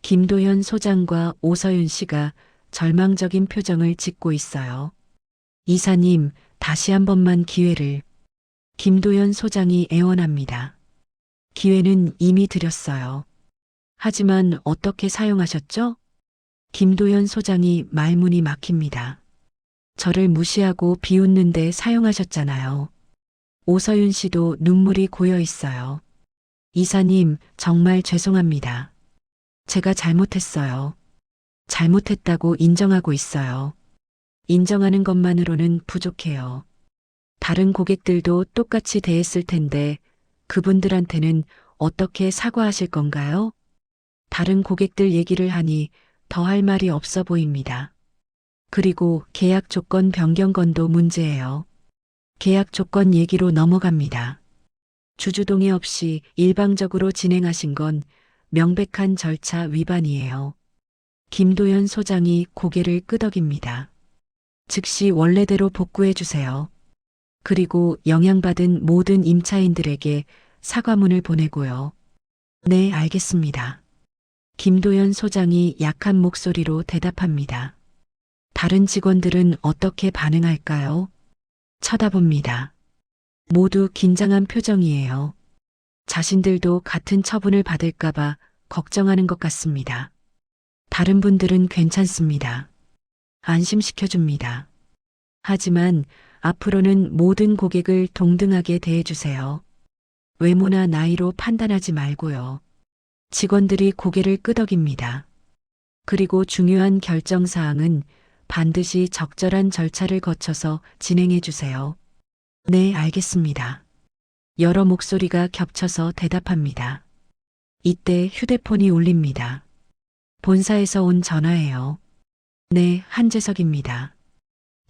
김도현 소장과 오서윤 씨가 절망적인 표정을 짓고 있어요. 이사님, 다시 한 번만 기회를. 김도현 소장이 애원합니다. 기회는 이미 드렸어요. 하지만 어떻게 사용하셨죠? 김도현 소장이 말문이 막힙니다. 저를 무시하고 비웃는데 사용하셨잖아요. 오서윤 씨도 눈물이 고여 있어요. 이사님, 정말 죄송합니다. 제가 잘못했어요. 잘못했다고 인정하고 있어요. 인정하는 것만으로는 부족해요. 다른 고객들도 똑같이 대했을 텐데 그분들한테는 어떻게 사과하실 건가요? 다른 고객들 얘기를 하니 더 할 말이 없어 보입니다. 그리고 계약 조건 변경 건도 문제예요. 계약 조건 얘기로 넘어갑니다. 주주동의 없이 일방적으로 진행하신 건 명백한 절차 위반이에요. 김도연 소장이 고개를 끄덕입니다. 즉시 원래대로 복구해 주세요. 그리고 영향받은 모든 임차인들에게 사과문을 보내고요. 네, 알겠습니다. 김도연 소장이 약한 목소리로 대답합니다. 다른 직원들은 어떻게 반응할까요? 쳐다봅니다. 모두 긴장한 표정이에요. 자신들도 같은 처분을 받을까봐 걱정하는 것 같습니다. 다른 분들은 괜찮습니다. 안심시켜줍니다. 하지만 앞으로는 모든 고객을 동등하게 대해주세요. 외모나 나이로 판단하지 말고요. 직원들이 고개를 끄덕입니다. 그리고 중요한 결정사항은 반드시 적절한 절차를 거쳐서 진행해 주세요. 네, 알겠습니다. 여러 목소리가 겹쳐서 대답합니다. 이때 휴대폰이 울립니다. 본사에서 온 전화예요. 네, 한재석입니다.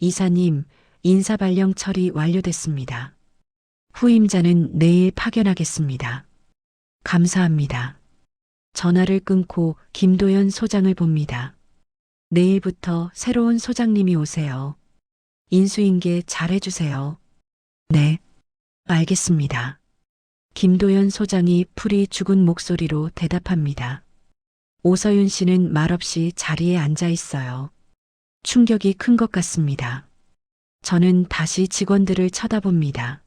이사님, 인사발령 처리 완료됐습니다. 후임자는 내일 파견하겠습니다. 감사합니다. 전화를 끊고 김도연 소장을 봅니다. 내일부터 새로운 소장님이 오세요. 인수인계 잘해주세요. 네, 알겠습니다. 김도연 소장이 풀이 죽은 목소리로 대답합니다. 오서윤 씨는 말없이 자리에 앉아 있어요. 충격이 큰 것 같습니다. 저는 다시 직원들을 쳐다봅니다.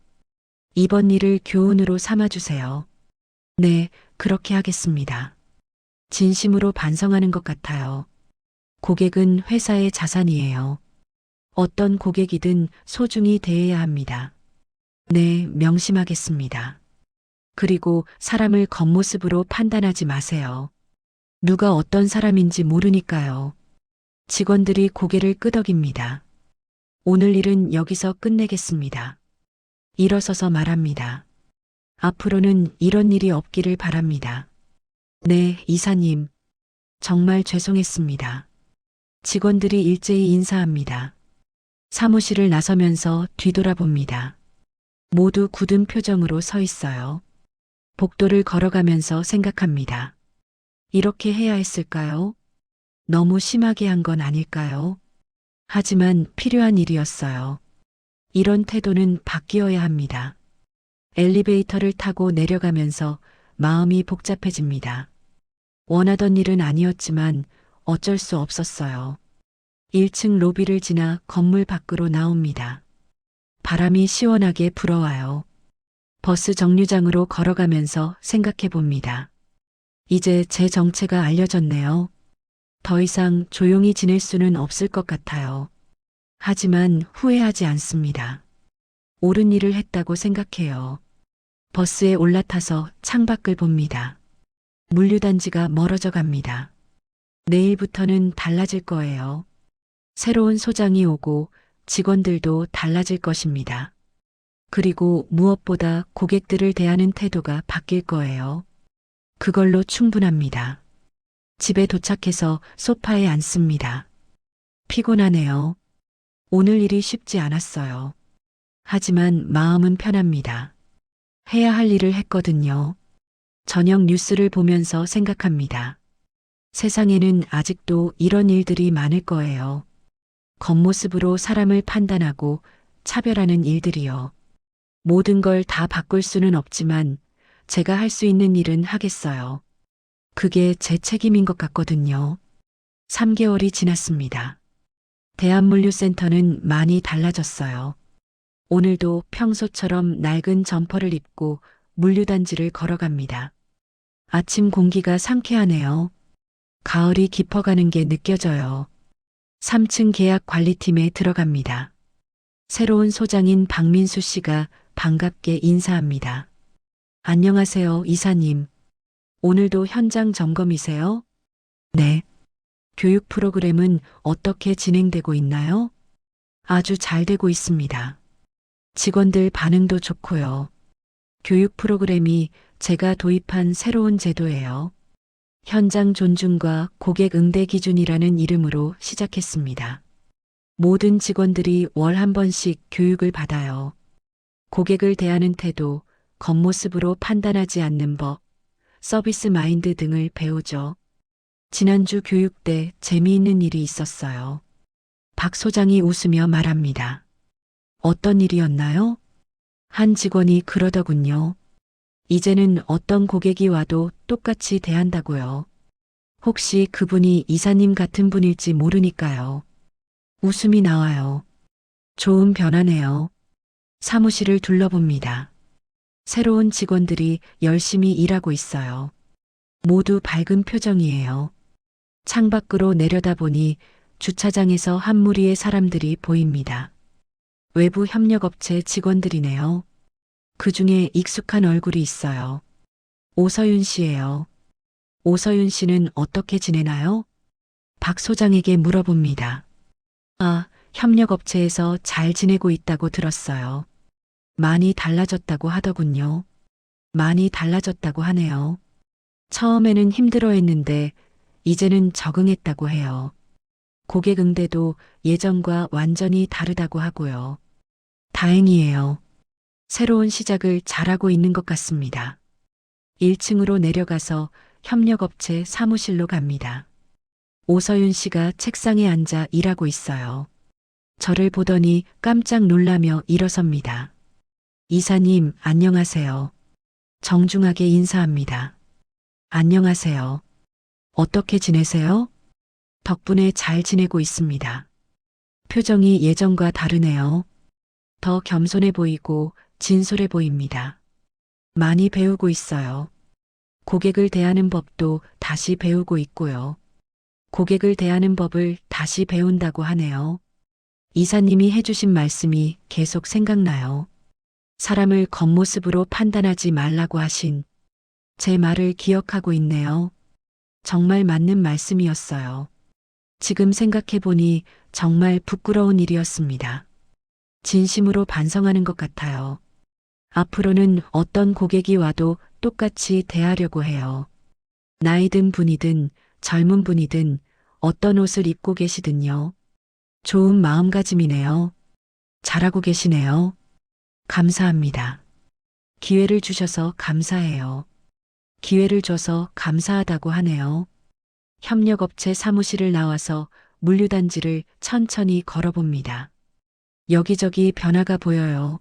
이번 일을 교훈으로 삼아주세요. 네, 그렇게 하겠습니다. 진심으로 반성하는 것 같아요. 고객은 회사의 자산이에요. 어떤 고객이든 소중히 대해야 합니다. 네, 명심하겠습니다. 그리고 사람을 겉모습으로 판단하지 마세요. 누가 어떤 사람인지 모르니까요. 직원들이 고개를 끄덕입니다. 오늘 일은 여기서 끝내겠습니다. 일어서서 말합니다. 앞으로는 이런 일이 없기를 바랍니다. 네, 이사님. 정말 죄송했습니다. 직원들이 일제히 인사합니다. 사무실을 나서면서 뒤돌아봅니다. 모두 굳은 표정으로 서 있어요. 복도를 걸어가면서 생각합니다. 이렇게 해야 했을까요? 너무 심하게 한 건 아닐까요? 하지만 필요한 일이었어요. 이런 태도는 바뀌어야 합니다. 엘리베이터를 타고 내려가면서 마음이 복잡해집니다. 원하던 일은 아니었지만 어쩔 수 없었어요. 1층 로비를 지나 건물 밖으로 나옵니다. 바람이 시원하게 불어와요. 버스 정류장으로 걸어가면서 생각해 봅니다. 이제 제 정체가 알려졌네요. 더 이상 조용히 지낼 수는 없을 것 같아요. 하지만 후회하지 않습니다. 옳은 일을 했다고 생각해요. 버스에 올라타서 창밖을 봅니다. 물류단지가 멀어져 갑니다. 내일부터는 달라질 거예요. 새로운 소장이 오고 직원들도 달라질 것입니다. 그리고 무엇보다 고객들을 대하는 태도가 바뀔 거예요. 그걸로 충분합니다. 집에 도착해서 소파에 앉습니다. 피곤하네요. 오늘 일이 쉽지 않았어요. 하지만 마음은 편합니다. 해야 할 일을 했거든요. 저녁 뉴스를 보면서 생각합니다. 세상에는 아직도 이런 일들이 많을 거예요. 겉모습으로 사람을 판단하고 차별하는 일들이요. 모든 걸 다 바꿀 수는 없지만 제가 할 수 있는 일은 하겠어요. 그게 제 책임인 것 같거든요. 3개월이 지났습니다. 대한물류센터는 많이 달라졌어요. 오늘도 평소처럼 낡은 점퍼를 입고 물류단지를 걸어갑니다. 아침 공기가 상쾌하네요. 가을이 깊어가는 게 느껴져요. 3층 계약 관리팀에 들어갑니다. 새로운 소장인 박민수 씨가 반갑게 인사합니다. 안녕하세요, 이사님. 오늘도 현장 점검이세요? 네. 교육 프로그램은 어떻게 진행되고 있나요? 아주 잘 되고 있습니다. 직원들 반응도 좋고요. 교육 프로그램이 제가 도입한 새로운 제도예요. 현장 존중과 고객 응대 기준이라는 이름으로 시작했습니다. 모든 직원들이 월 한 번씩 교육을 받아요. 고객을 대하는 태도, 겉모습으로 판단하지 않는 법, 서비스 마인드 등을 배우죠. 지난주 교육 때 재미있는 일이 있었어요. 박 소장이 웃으며 말합니다. 어떤 일이었나요? 한 직원이 그러더군요. 이제는 어떤 고객이 와도 똑같이 대한다고요. 혹시 그분이 이사님 같은 분일지 모르니까요. 웃음이 나와요. 좋은 변화네요. 사무실을 둘러봅니다. 새로운 직원들이 열심히 일하고 있어요. 모두 밝은 표정이에요. 창밖으로 내려다보니 주차장에서 한 무리의 사람들이 보입니다. 외부 협력업체 직원들이네요. 그 중에 익숙한 얼굴이 있어요. 오서윤 씨예요. 오서윤 씨는 어떻게 지내나요? 박 소장에게 물어봅니다. 아, 협력업체에서 잘 지내고 있다고 들었어요. 많이 달라졌다고 하더군요. 많이 달라졌다고 하네요. 처음에는 힘들어했는데 이제는 적응했다고 해요. 고객 응대도 예전과 완전히 다르다고 하고요. 다행이에요. 새로운 시작을 잘하고 있는 것 같습니다. 1층으로 내려가서 협력업체 사무실로 갑니다. 오서윤 씨가 책상에 앉아 일하고 있어요. 저를 보더니 깜짝 놀라며 일어섭니다. 이사님, 안녕하세요. 정중하게 인사합니다. 안녕하세요. 어떻게 지내세요? 덕분에 잘 지내고 있습니다. 표정이 예전과 다르네요. 더 겸손해 보이고 진솔해 보입니다. 많이 배우고 있어요. 고객을 대하는 법도 다시 배우고 있고요. 고객을 대하는 법을 다시 배운다고 하네요. 이사님이 해주신 말씀이 계속 생각나요. 사람을 겉모습으로 판단하지 말라고 하신 제 말을 기억하고 있네요. 정말 맞는 말씀이었어요. 지금 생각해 보니 정말 부끄러운 일이었습니다. 진심으로 반성하는 것 같아요. 앞으로는 어떤 고객이 와도 똑같이 대하려고 해요. 나이 든 분이든 젊은 분이든 어떤 옷을 입고 계시든요. 좋은 마음가짐이네요. 잘하고 계시네요. 감사합니다. 기회를 주셔서 감사해요. 기회를 줘서 감사하다고 하네요. 협력업체 사무실을 나와서 물류단지를 천천히 걸어봅니다. 여기저기 변화가 보여요.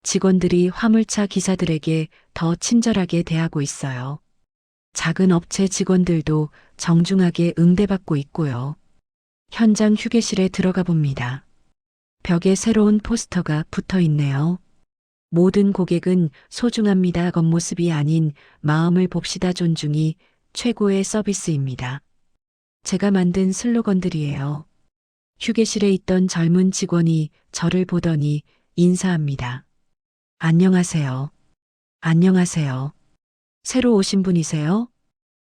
직원들이 화물차 기사들에게 더 친절하게 대하고 있어요. 작은 업체 직원들도 정중하게 응대받고 있고요. 현장 휴게실에 들어가 봅니다. 벽에 새로운 포스터가 붙어 있네요. 모든 고객은 소중합니다. 겉모습이 아닌 마음을 봅시다. 존중이 최고의 서비스입니다. 제가 만든 슬로건들이에요. 휴게실에 있던 젊은 직원이 저를 보더니 인사합니다. 안녕하세요. 안녕하세요. 새로 오신 분이세요?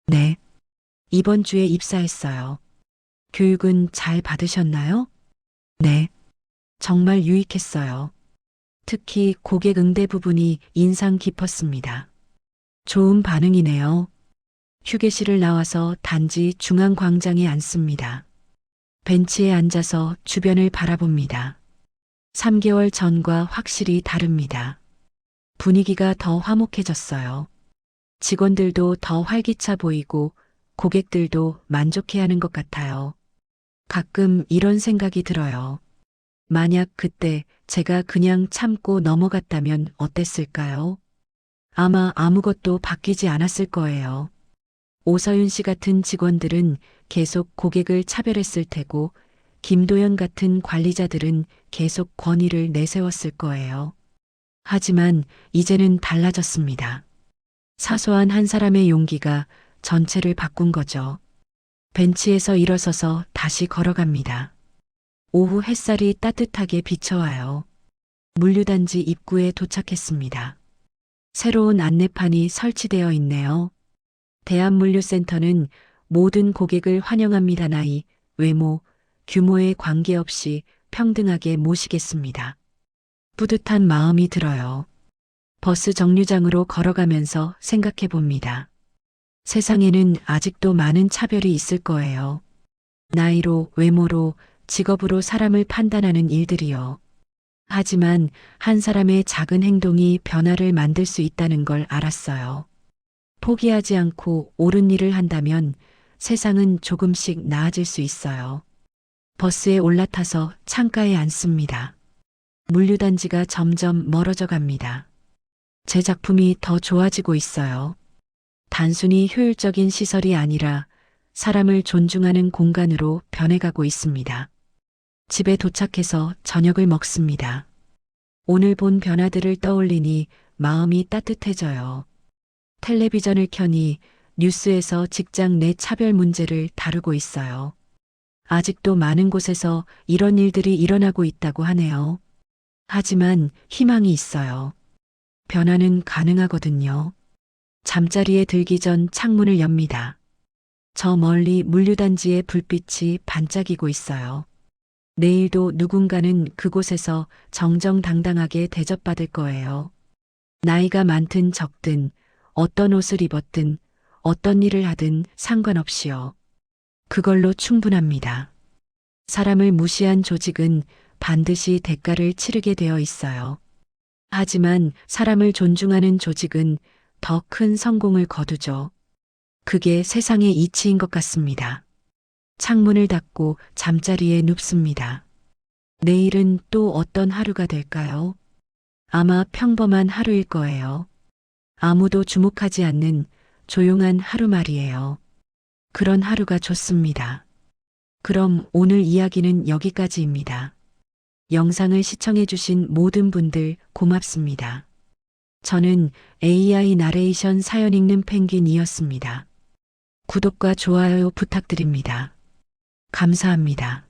네. 이번 주에 입사했어요. 교육은 잘 받으셨나요? 네. 정말 유익했어요. 특히 고객 응대 부분이 인상 깊었습니다. 좋은 반응이네요. 휴게실을 나와서 단지 중앙 광장에 앉습니다. 벤치에 앉아서 주변을 바라봅니다. 3개월 전과 확실히 다릅니다. 분위기가 더 화목해졌어요. 직원들도 더 활기차 보이고 고객들도 만족해하는 것 같아요. 가끔 이런 생각이 들어요. 만약 그때 제가 그냥 참고 넘어갔다면 어땠을까요? 아마 아무것도 바뀌지 않았을 거예요. 오서윤 씨 같은 직원들은 계속 고객을 차별했을 테고 김도연 같은 관리자들은 계속 권위를 내세웠을 거예요. 하지만 이제는 달라졌습니다. 사소한 한 사람의 용기가 전체를 바꾼 거죠. 벤치에서 일어서서 다시 걸어갑니다. 오후 햇살이 따뜻하게 비쳐와요. 물류단지 입구에 도착했습니다. 새로운 안내판이 설치되어 있네요. 대한물류센터는 모든 고객을 환영합니다. 나이, 외모, 규모에 관계없이 평등하게 모시겠습니다. 뿌듯한 마음이 들어요. 버스 정류장으로 걸어가면서 생각해 봅니다. 세상에는 아직도 많은 차별이 있을 거예요. 나이로, 외모로, 직업으로 사람을 판단하는 일들이요. 하지만 한 사람의 작은 행동이 변화를 만들 수 있다는 걸 알았어요. 포기하지 않고 옳은 일을 한다면 세상은 조금씩 나아질 수 있어요. 버스에 올라타서 창가에 앉습니다. 물류단지가 점점 멀어져 갑니다. 제 작품이 더 좋아지고 있어요. 단순히 효율적인 시설이 아니라 사람을 존중하는 공간으로 변해가고 있습니다. 집에 도착해서 저녁을 먹습니다. 오늘 본 변화들을 떠올리니 마음이 따뜻해져요. 텔레비전을 켜니 뉴스에서 직장 내 차별 문제를 다루고 있어요. 아직도 많은 곳에서 이런 일들이 일어나고 있다고 하네요. 하지만 희망이 있어요. 변화는 가능하거든요. 잠자리에 들기 전 창문을 엽니다. 저 멀리 물류단지의 불빛이 반짝이고 있어요. 내일도 누군가는 그곳에서 정정당당하게 대접받을 거예요. 나이가 많든 적든 어떤 옷을 입었든 어떤 일을 하든 상관없이요. 그걸로 충분합니다. 사람을 무시한 조직은 반드시 대가를 치르게 되어 있어요. 하지만 사람을 존중하는 조직은 더 큰 성공을 거두죠. 그게 세상의 이치인 것 같습니다. 창문을 닫고 잠자리에 눕습니다. 내일은 또 어떤 하루가 될까요? 아마 평범한 하루일 거예요. 아무도 주목하지 않는 조용한 하루 말이에요. 그런 하루가 좋습니다. 그럼 오늘 이야기는 여기까지입니다. 영상을 시청해주신 모든 분들 고맙습니다. 저는 AI 나레이션 사연 읽는 펭귄이었습니다. 구독과 좋아요 부탁드립니다. 감사합니다.